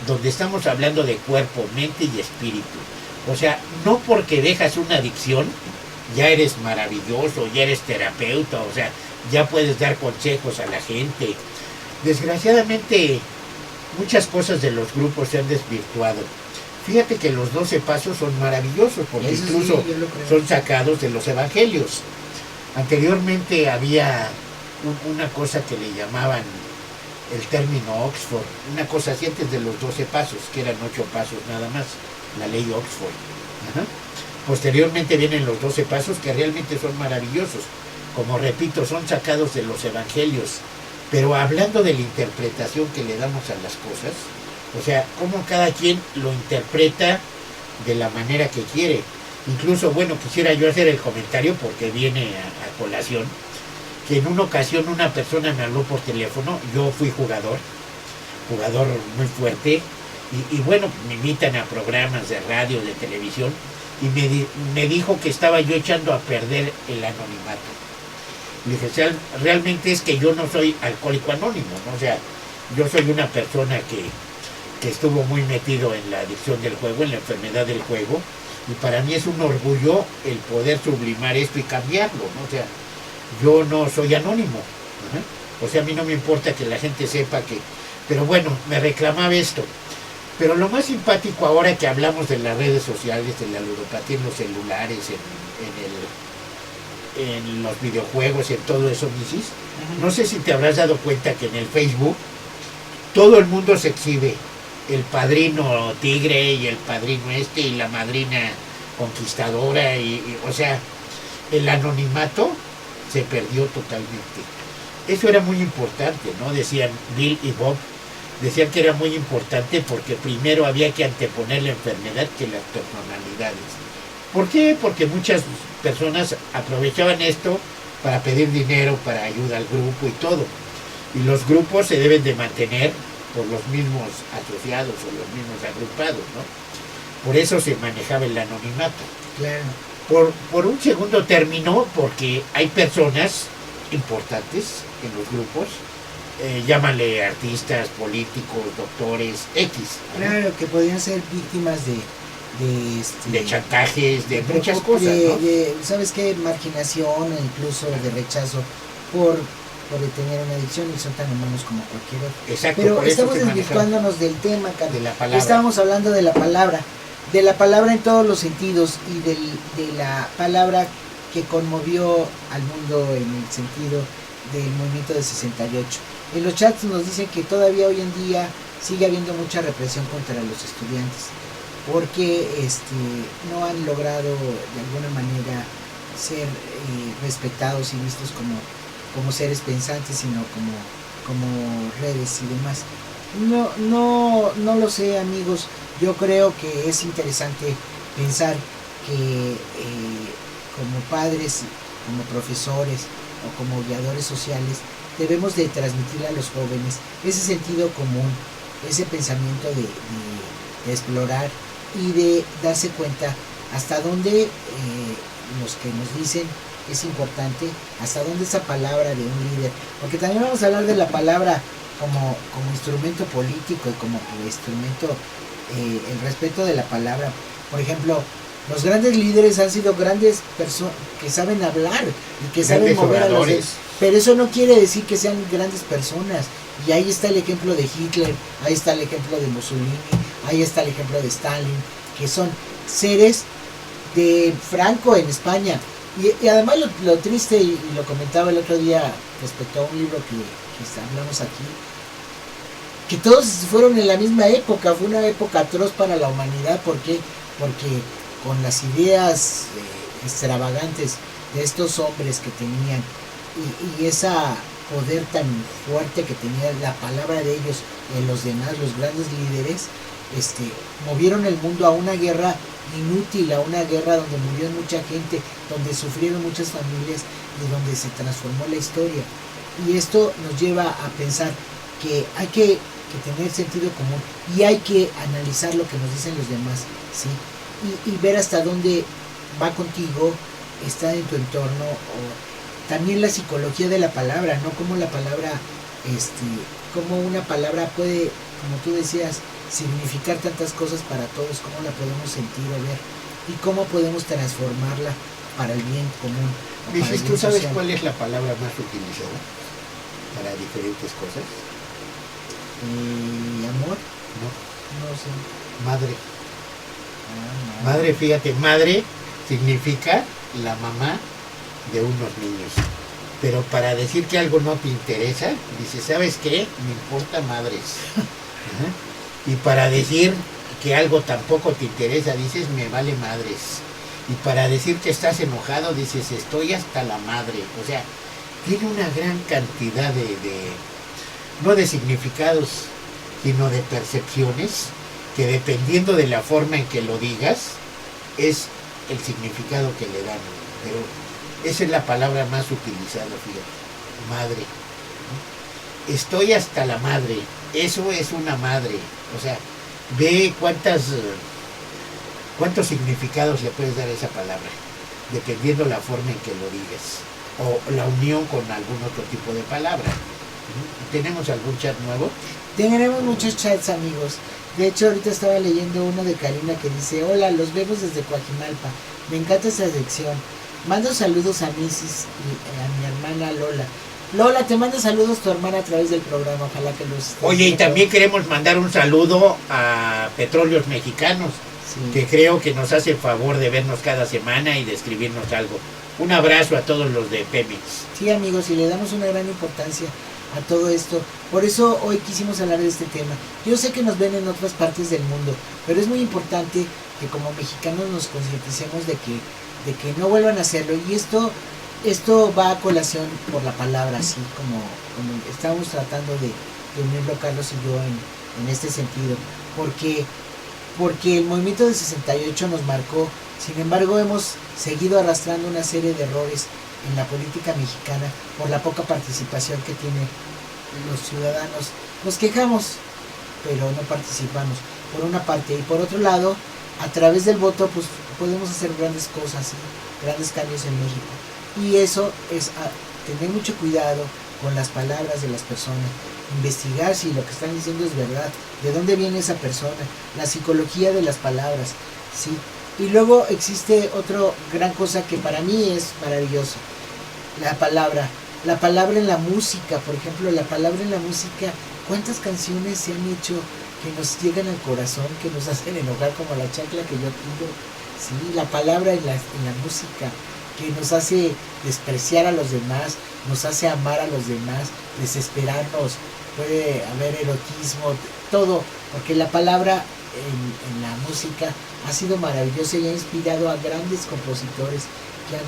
donde estamos hablando de cuerpo, mente y espíritu. O sea, no porque dejas una adicción, ya eres maravilloso, ya eres terapeuta, o sea, ya puedes dar consejos a la gente. Desgraciadamente, muchas cosas de los grupos se han desvirtuado. Fíjate que los 12 pasos son maravillosos, porque Eso sí, incluso yo lo creo. son sacados de los evangelios. Anteriormente había una cosa que le llamaban el término Oxford, una cosa así antes de los 12 pasos, que eran 8 pasos nada más, la ley Oxford. Ajá. Posteriormente vienen los 12 pasos, que realmente son maravillosos. Como repito, son sacados de los evangelios. Pero hablando de la interpretación que le damos a las cosas, o sea, cómo cada quien lo interpreta de la manera que quiere. Incluso, bueno, quisiera yo hacer el comentario porque viene a colación, que en una ocasión una persona me habló por teléfono, yo fui jugador muy fuerte, y bueno, me invitan a programas de radio, de televisión, y me dijo que estaba yo echando a perder el anonimato. Le dije, realmente es que yo no soy alcohólico anónimo, ¿no? O sea, yo soy una persona que estuvo muy metido en la adicción del juego, en la enfermedad del juego, y para mí es un orgullo el poder sublimar esto y cambiarlo, ¿no? O sea, yo no soy anónimo. Ajá. O sea, a mí no me importa que la gente sepa que... Pero bueno, me reclamaba esto. Pero lo más simpático ahora que hablamos de las redes sociales, de la ludopatía en los celulares, en los videojuegos, en todo eso, Misis, no sé si te habrás dado cuenta que en el Facebook todo el mundo se exhibe. El padrino tigre y el padrino y la madrina conquistadora, o sea, el anonimato se perdió totalmente. Eso era muy importante, ¿no? Decían Bill y Bob, decían que era muy importante porque primero había que anteponer la enfermedad que las personalidades. ¿Por qué? Porque muchas personas aprovechaban esto para pedir dinero, para ayuda al grupo y todo. Y los grupos se deben de mantener por los mismos asociados o los mismos agrupados, ¿no? Por eso se manejaba el anonimato. Claro. Por un segundo terminó porque hay personas importantes en los grupos, llámale artistas, políticos, doctores, X, ¿no? Claro, que podían ser víctimas de chantajes, de muchas cosas, ¿no? ¿Sabes qué? Marginación e incluso de rechazo por tener una adicción, y son tan humanos como cualquier otro. Exacto, pero por eso estamos se desvirtuándonos del tema, Carlos. de la palabra. Estábamos hablando de la palabra en todos los sentidos, y de la palabra que conmovió al mundo en el sentido del movimiento del 68. En los chats nos dicen que todavía hoy en día sigue habiendo mucha represión contra los estudiantes, porque no han logrado de alguna manera ser respetados y vistos como seres pensantes, sino como redes y demás. No lo sé, amigos. Yo creo que es interesante pensar que como padres, como profesores o como guiadores sociales, debemos de transmitir a los jóvenes ese sentido común, ese pensamiento de explorar y de darse cuenta hasta dónde los que nos dicen es importante, hasta dónde esa palabra de un líder, porque también vamos a hablar de la palabra como instrumento político y como instrumento, el respeto de la palabra. Por ejemplo, los grandes líderes han sido grandes personas que saben hablar y que saben mover a los demás, pero eso no quiere decir que sean grandes personas. Y ahí está el ejemplo de Hitler, ahí está el ejemplo de Mussolini, ahí está el ejemplo de Stalin, que son seres de Franco en España. Y además lo triste, y lo comentaba el otro día respecto a un libro que hablamos aquí, que todos fueron en la misma época. Fue una época atroz para la humanidad. ¿Por qué? Porque con las ideas extravagantes de estos hombres que tenían, y ese poder tan fuerte que tenía la palabra de ellos en los demás, los grandes líderes, movieron el mundo a una guerra inútil, a una guerra donde murió mucha gente, donde sufrieron muchas familias y donde se transformó la historia. Y esto nos lleva a pensar que hay que tener sentido común, y hay que analizar lo que nos dicen los demás, ¿sí? Y ver hasta dónde va contigo, está en tu entorno, también la psicología de la palabra, ¿no? Cómo la palabra, cómo una palabra puede, como tú decías, significar tantas cosas para todos, cómo la podemos sentir o ver y cómo podemos transformarla para el bien común. Dices, ¿tú sabes cuál es la palabra más utilizada para diferentes cosas? ¿Amor? No, No sé. madre. Ah, Madre, fíjate, madre significa la mamá de unos niños. Pero para decir que algo no te interesa, dices, ¿sabes qué? Me importa madres. Ajá. Y para decir que algo tampoco te interesa, dices, me vale madres. Y para decir que estás enojado, dices, estoy hasta la madre. O sea, tiene una gran cantidad no de significados, sino de percepciones, que dependiendo de la forma en que lo digas, es el significado que le dan. Pero esa es la palabra más utilizada, fíjate, madre. Estoy hasta la madre, eso es una madre. O sea, ve cuántos significados le puedes dar a esa palabra, dependiendo la forma en que lo digas, o la unión con algún otro tipo de palabra. ¿Tenemos algún chat nuevo? Tenemos muchos chats, amigos. De hecho, ahorita estaba leyendo uno de Karina que dice: hola, los vemos desde Coajimalpa. Me encanta esa sección. Mando saludos a Mrs. y a mi hermana Lola. Lola, te manda saludos tu hermana a través del programa. Ojalá que los... Oye, y también queremos mandar un saludo a Petróleos Mexicanos, Sí. que creo que nos hace el favor de vernos cada semana y de escribirnos algo. Un abrazo a todos los de Pemex. Sí, amigos, y le damos una gran importancia a todo esto. Por eso hoy quisimos hablar de este tema. Yo sé que nos ven en otras partes del mundo, pero es muy importante que como mexicanos nos concienticemos de que no vuelvan a hacerlo. Y esto va a colación por la palabra, así como estamos tratando de unirlo Carlos y yo en este sentido. Porque el movimiento del 68 nos marcó. Sin embargo, hemos seguido arrastrando una serie de errores en la política mexicana por la poca participación que tienen los ciudadanos. Nos quejamos, pero no participamos, por una parte. Y por otro lado, a través del voto, pues podemos hacer grandes cosas, ¿sí? Grandes cambios en México. Y eso es tener mucho cuidado con las palabras de las personas, investigar si lo que están diciendo es verdad, de dónde viene esa persona, la psicología de las palabras, ¿sí? Y luego existe otra gran cosa que para mí es maravilloso, la palabra en la música. Por ejemplo, la palabra en la música, ¿cuántas canciones se han hecho que nos llegan al corazón, que nos hacen enojar, como la chancla que yo pido? Sí, la palabra en la música, que nos hace despreciar a los demás, nos hace amar a los demás, desesperarnos, puede haber erotismo, todo, porque la palabra en la música ha sido maravillosa y ha inspirado a grandes compositores que han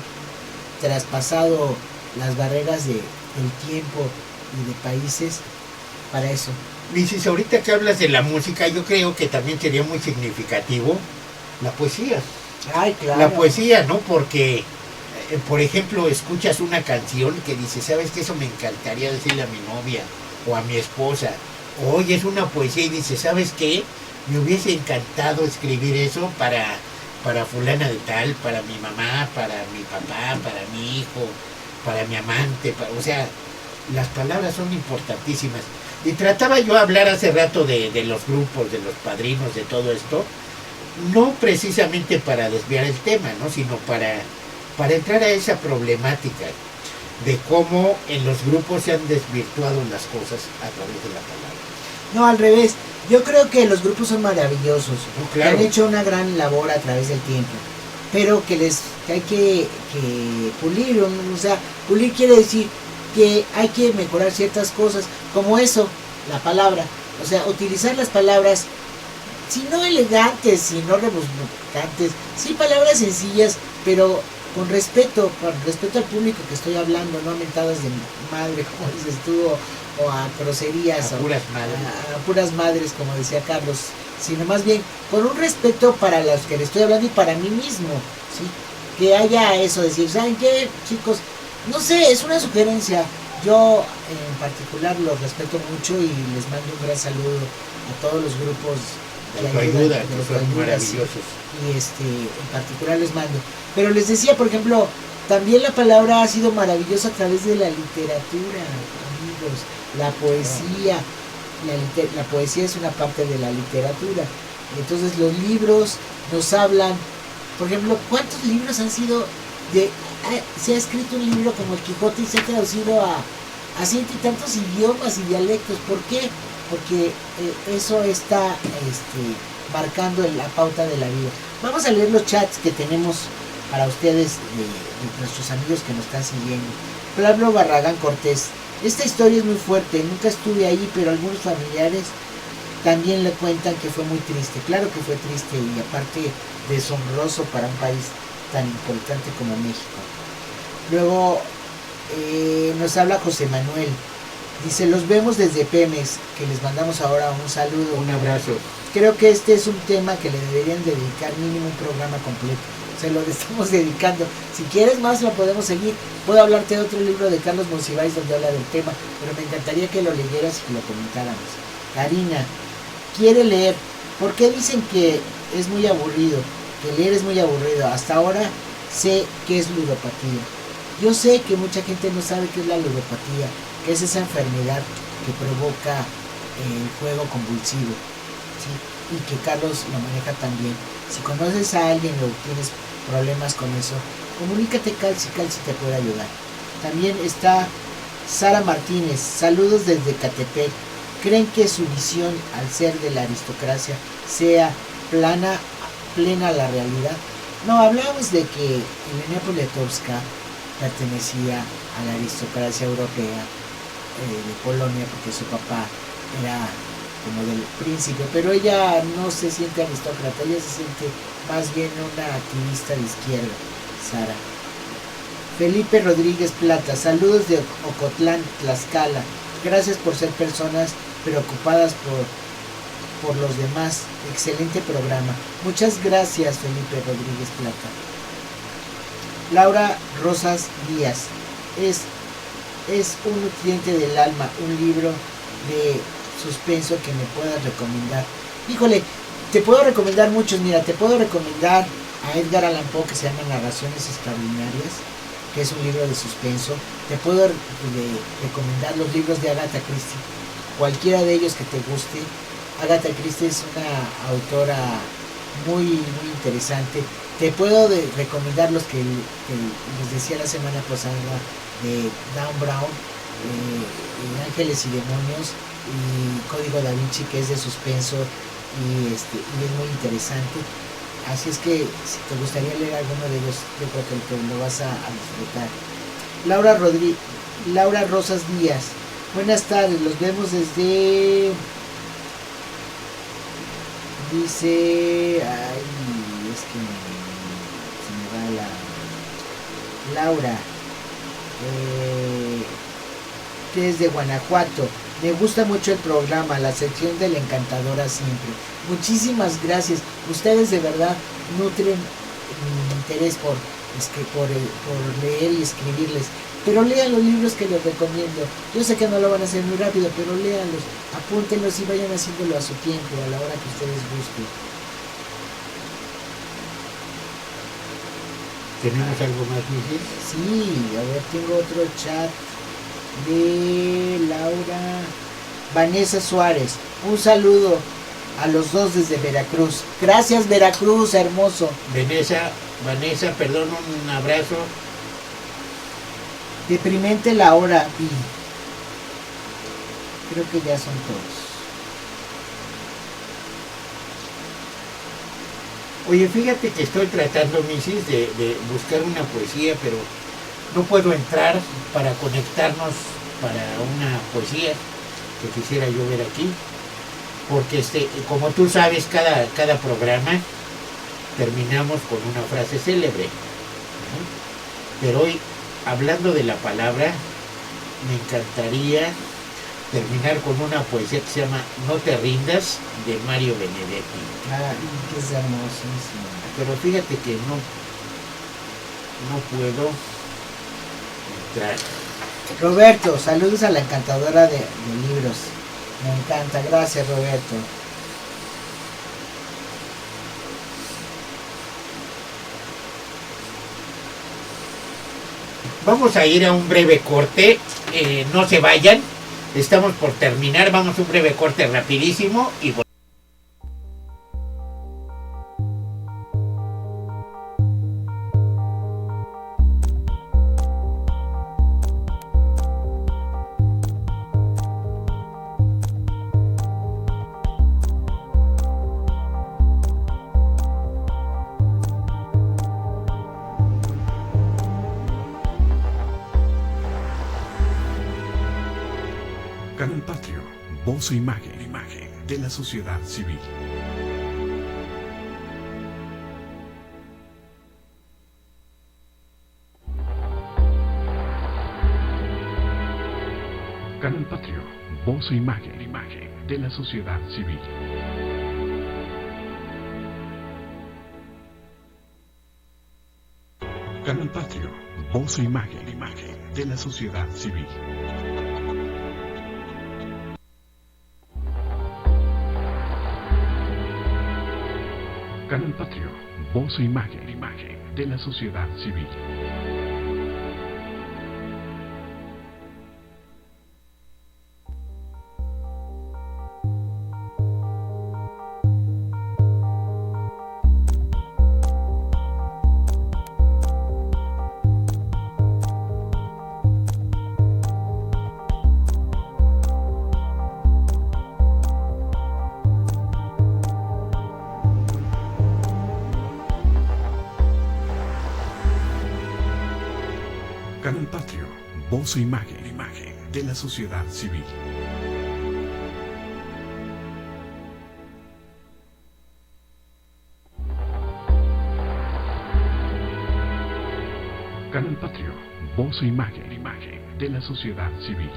traspasado las barreras del tiempo y de países para eso. Dices, ahorita que hablas de la música, yo creo que también sería muy significativo la poesía. Ay, claro. La poesía, ¿no? Porque, por ejemplo, escuchas una canción que dice, ¿sabes qué? Eso me encantaría decirle a mi novia o a mi esposa. Oye, es una poesía y dice, ¿sabes qué? Me hubiese encantado escribir eso para fulana de tal, para mi mamá, para mi papá, para mi hijo, para mi amante. O sea, las palabras son importantísimas. Y trataba yo de hablar hace rato de los grupos, de los padrinos, de todo esto, no precisamente para desviar el tema, ¿no? Sino para entrar a esa problemática de cómo en los grupos se han desvirtuado las cosas a través de la palabra. No, al revés. Yo creo que los grupos son maravillosos, No, claro. que han hecho una gran labor a través del tiempo, pero que hay que pulir. O sea, pulir quiere decir que hay que mejorar ciertas cosas, como eso, la palabra. O sea, utilizar las palabras, si no elegantes, si no rebuscantes, sí palabras sencillas, pero con respeto al público que estoy hablando, no a mentadas de madre, como dices tú, o a groserías, A puras madres. a puras madres, como decía Carlos, sino más bien con un respeto para los que le estoy hablando y para mí mismo, ¿sí? Que haya eso, decir, ¿saben qué, chicos? No sé, es una sugerencia. Yo en particular los respeto mucho y les mando un gran saludo a todos los grupos De autoayuda, de que son autoayuda, maravillosos. sí. Y en particular les mando. Pero les decía, por ejemplo, También la palabra ha sido maravillosa a través de la literatura, amigos, la poesía. La poesía es una parte de la literatura. Entonces los libros nos hablan, por ejemplo, ¿cuántos libros han sido se ha escrito un libro como El Quijote y se ha traducido a ciento y tantos idiomas y dialectos? ¿Por qué? Porque eso está marcando la pauta de la vida. Vamos a leer los chats que tenemos para ustedes de nuestros amigos que nos están siguiendo. Pablo Barragán Cortés: esta historia es muy fuerte, nunca estuve ahí, pero algunos familiares también le cuentan que fue muy triste. Claro que fue triste y aparte deshonroso para un país tan importante como México. Luego nos habla José Manuel. Dice: los vemos desde Pemex, que les mandamos ahora un saludo. Un abrazo. Creo que este es un tema que le deberían dedicar mínimo un programa completo. Se lo estamos dedicando. Si quieres más lo podemos seguir. Puedo hablarte de otro libro de Carlos Monsiváis donde habla del tema, pero me encantaría que lo leyeras y que lo comentáramos. Karina quiere leer. ¿Por qué dicen que es muy aburrido? Que leer es muy aburrido. Hasta ahora sé qué es ludopatía. Yo sé que mucha gente no sabe qué es la ludopatía, que es esa enfermedad que provoca el juego convulsivo, ¿sí? Y que Carlos lo maneja también. Si conoces a alguien o tienes problemas con eso, comunícate, Calci te puede ayudar. También está Sara Martínez: saludos desde Catepec. ¿Creen que su visión al ser de la aristocracia sea plena a la realidad? No, hablamos de que Elena Poniatowska pertenecía a la aristocracia europea de Polonia, porque su papá era como del príncipe, pero ella no se siente aristócrata, ella se siente más bien una activista de izquierda. Sara. Felipe Rodríguez Plata: saludos de Ocotlán, Tlaxcala. Gracias por ser personas preocupadas por los demás. Excelente programa. Muchas gracias, Felipe Rodríguez Plata. Laura Rosas Díaz: es un nutriente del alma, un libro de suspenso que me puedas recomendar. Híjole, te puedo recomendar muchos. Mira, te puedo recomendar a Edgar Allan Poe, que se llama Narraciones Extraordinarias, que es un libro de suspenso. Te puedo recomendar los libros de Agatha Christie, cualquiera de ellos que te guste. Agatha Christie es una autora muy, muy interesante. Te puedo recomendar los que les decía la semana pasada, de Dan Brown, Ángeles y Demonios, y Código Da Vinci, que es de suspenso y es muy interesante. Así es que si te gustaría leer alguno de ellos, yo creo que lo vas a disfrutar. Laura Rosas Díaz: buenas tardes, los vemos desde... Dice... Ay, es que se me va la... Laura, que es de Guanajuato. Me gusta mucho el programa, la sección de la encantadora siempre. Muchísimas gracias. Ustedes de verdad nutren mi interés por leer y escribirles. Pero lean los libros que les recomiendo. Yo sé que no lo van a hacer muy rápido, pero léanlos, apúntenlos y vayan haciéndolo a su tiempo, a la hora que ustedes gusten. ¿Tenemos algo más, Miguel? Sí, a ver, tengo otro chat de Laura. Vanessa Suárez: un saludo a los dos desde Veracruz. Gracias, Veracruz, hermoso. Vanessa, perdón, un abrazo. Deprimente la hora, y creo que ya son todos. Oye, fíjate que estoy tratando, Misis, de buscar una poesía, pero no puedo entrar para conectarnos para una poesía que quisiera yo ver aquí, porque como tú sabes, cada programa terminamos con una frase célebre, ¿no? Pero hoy, hablando de la palabra, me encantaría terminar con una poesía que se llama No te rindas, de Mario Benedetti. Ah, que es hermosísimo. Pero fíjate que no puedo entrar. Roberto: saludos a la encantadora de libros. Me encanta, gracias, Roberto. Vamos a ir a un breve corte, no se vayan, estamos por terminar, vamos a un breve corte rapidísimo y Canal Patrio, voz e imagen de la sociedad civil. Canal Patrio, voz e imagen de la sociedad civil. Canal Patrio, voz e imagen de la sociedad civil. Canal Patrio, voz e imagen de la sociedad civil. Canal Patrio, voz e imagen de la sociedad civil. Canal Patrio, voz e imagen de la sociedad civil.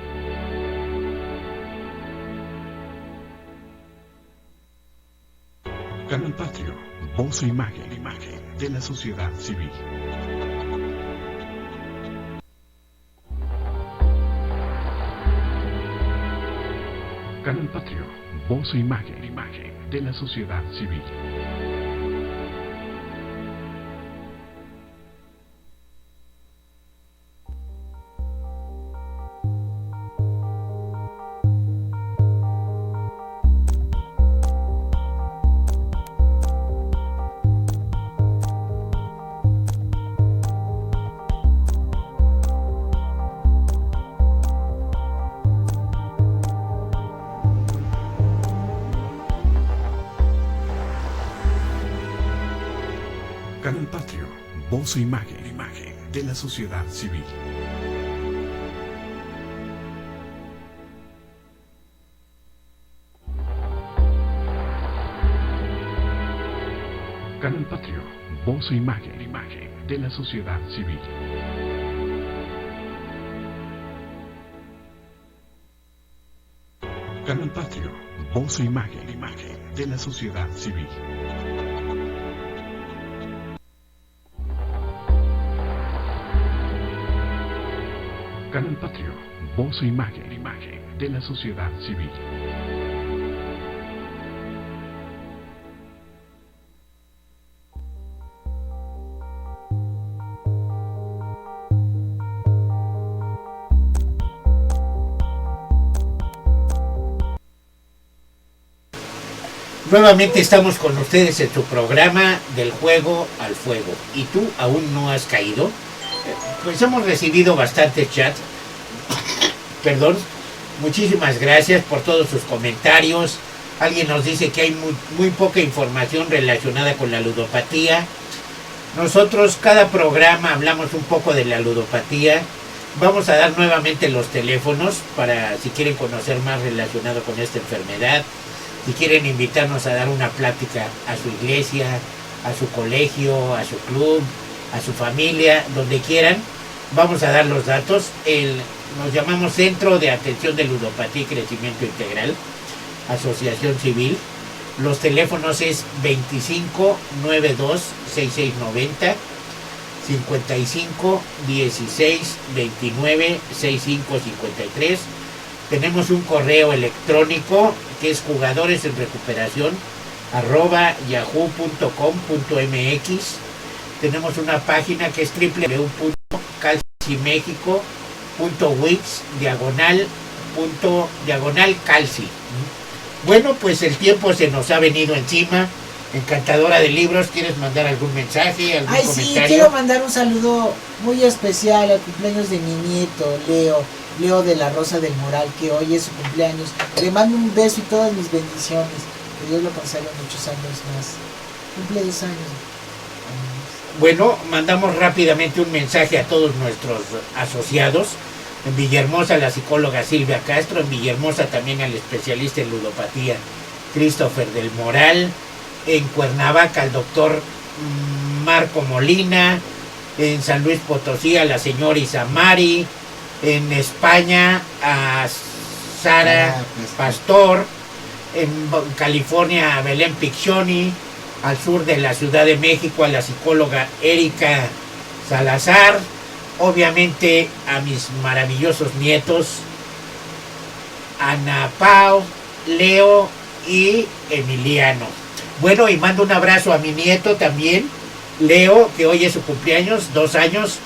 Canal Patrio, voz e imagen de la sociedad civil. Canal Patrio, voz e imagen de la sociedad civil. Canal Patrio, voz e imagen de la sociedad civil. Canal Patrio, voz e imagen de la sociedad civil. Canal Patrio, voz e imagen de la sociedad civil. Canal Patrio, voz e imagen de la sociedad civil. nuevamente estamos con ustedes en su programa Del Juego al Fuego. ¿Y tú aún no has caído? Pues hemos recibido bastante chat. Perdón. Muchísimas gracias por todos sus comentarios. Alguien nos dice que hay muy poca información relacionada con la ludopatía. Nosotros cada programa hablamos un poco de la ludopatía. Vamos a dar nuevamente los teléfonos para si quieren conocer más relacionado con esta enfermedad. Si quieren invitarnos a dar una plática a su iglesia, a su colegio, a su club, a su familia, donde quieran, vamos a dar los datos. Nos llamamos Centro de Atención de Ludopatía y Crecimiento Integral, Asociación Civil. Los teléfonos es 25 92 6690, 55 16 29 65 53. Tenemos un correo electrónico que es jugadoresenrecuperación@yahoo.com.mx. Tenemos una página que es www.calcio diagonal calci. Bueno, pues el tiempo se nos ha venido encima. Encantadora de libros, ¿quieres mandar algún mensaje, algún comentario? Sí, quiero mandar un saludo muy especial al cumpleaños de mi nieto, Leo de la Rosa del Moral, que hoy es su cumpleaños. Le mando un beso y todas mis bendiciones. Que Dios lo conserve muchos años más. Cumple 2 años. Bueno, mandamos rápidamente un mensaje a todos nuestros asociados. En Villahermosa, la psicóloga Silvia Castro. En Villahermosa también al especialista en ludopatía, Christopher del Moral. En Cuernavaca, al doctor Marco Molina. En San Luis Potosí, a la señora Isamari. En España, a Sara Pastor. En California, a Belén Piccioni. Al sur de la Ciudad de México, a la psicóloga Erika Salazar. Obviamente a mis maravillosos nietos, Ana Pau, Leo y Emiliano. Bueno, y mando un abrazo a mi nieto también, Leo, que hoy es su cumpleaños, 2 años.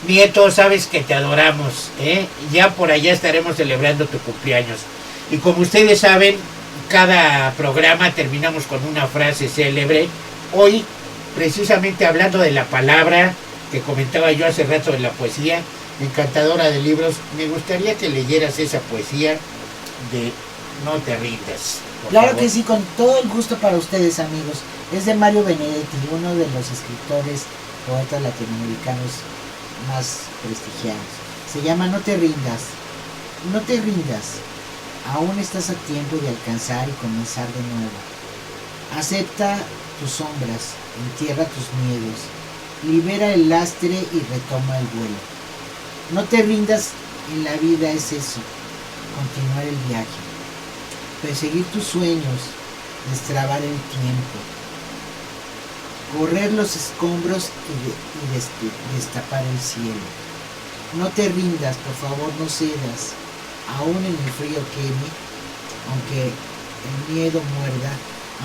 Nieto, sabes que te adoramos, ¿eh? Ya por allá estaremos celebrando tu cumpleaños. Y como ustedes saben, cada programa terminamos con una frase célebre. Hoy, precisamente hablando de la palabra que comentaba yo hace rato de la poesía, encantadora de libros, me gustaría que leyeras esa poesía de No te rindas. Claro favor. que sí, con todo el gusto para ustedes, amigos. Es de Mario Benedetti, uno de los escritores, poetas latinoamericanos más prestigiados. Se llama No te rindas. No te rindas. Aún estás a tiempo de alcanzar y comenzar de nuevo. Acepta tus sombras, entierra tus miedos, libera el lastre y retoma el vuelo. No te rindas, en la vida es eso, continuar el viaje, perseguir tus sueños, destrabar el tiempo, correr los escombros y destapar el cielo. No te rindas, por favor, no cedas, aún en el frío queme, aunque el miedo muerda,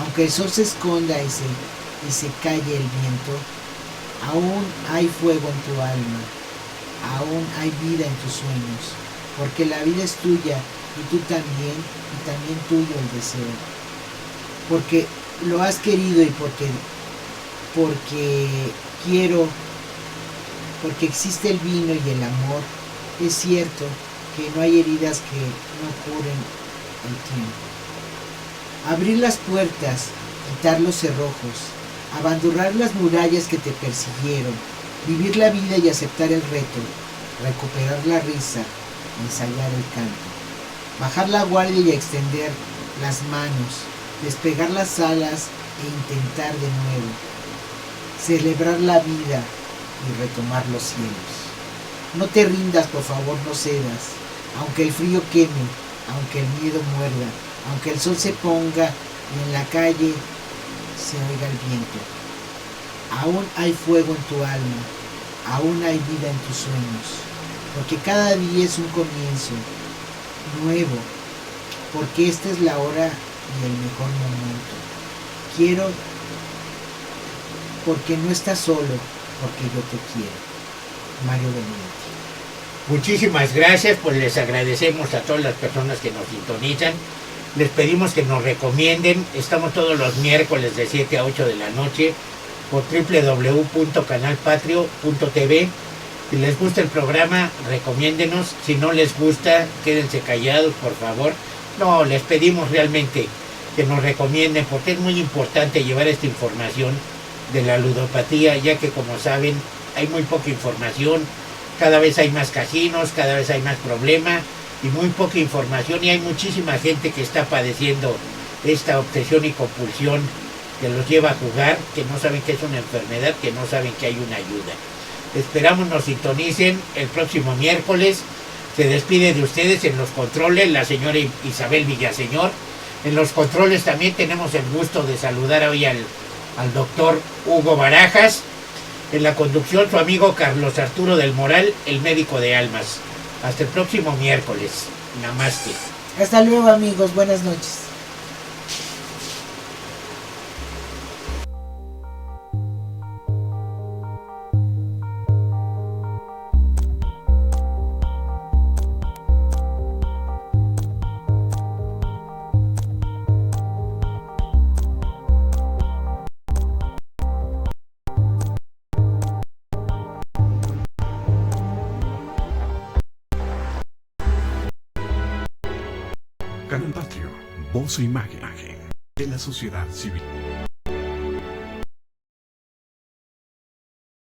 aunque el sol se esconda y se calle el viento, aún hay fuego en tu alma, aún hay vida en tus sueños, porque la vida es tuya y tú también, y también tuyo el deseo, porque lo has querido y porque existe el vino y el amor. Es cierto que no hay heridas que no curen el tiempo. Abrir las puertas, quitar los cerrojos, abandonar las murallas que te persiguieron, vivir la vida y aceptar el reto, recuperar la risa, ensayar el canto, bajar la guardia y extender las manos, despegar las alas e intentar de nuevo, celebrar la vida y retomar los cielos. No te rindas, por favor, no cedas, aunque el frío queme, aunque el miedo muerda, aunque el sol se ponga y en la calle se oiga el viento. Aún hay fuego en tu alma, aún hay vida en tus sueños, porque cada día es un comienzo nuevo, porque esta es la hora y el mejor momento. Quiero, porque no estás solo, porque yo te quiero. Mario Benedetti. Muchísimas gracias, pues les agradecemos a todas las personas que nos sintonizan. Les pedimos que nos recomienden. Estamos todos los miércoles de 7 a 8 de la noche por www.canalpatrio.tv. Si les gusta el programa, recomiéndenos. Si no les gusta, quédense callados, por favor. No, les pedimos realmente que nos recomienden, porque es muy importante llevar esta información de la ludopatía, ya que, como saben, hay muy poca información. Cada vez hay más casinos, cada vez hay más problemas y muy poca información, y hay muchísima gente que está padeciendo esta obsesión y compulsión que los lleva a jugar, que no saben que es una enfermedad, que no saben que hay una ayuda. Esperamos nos sintonicen el próximo miércoles. Se despide de ustedes en los controles la señora Isabel Villaseñor. En los controles también tenemos el gusto de saludar hoy al doctor Hugo Barajas. En la conducción su amigo Carlos Arturo del Moral, el médico de almas. Hasta el próximo miércoles. Namaste. Hasta luego, amigos. Buenas noches. Canal Patrio, voz e imagen de la sociedad civil.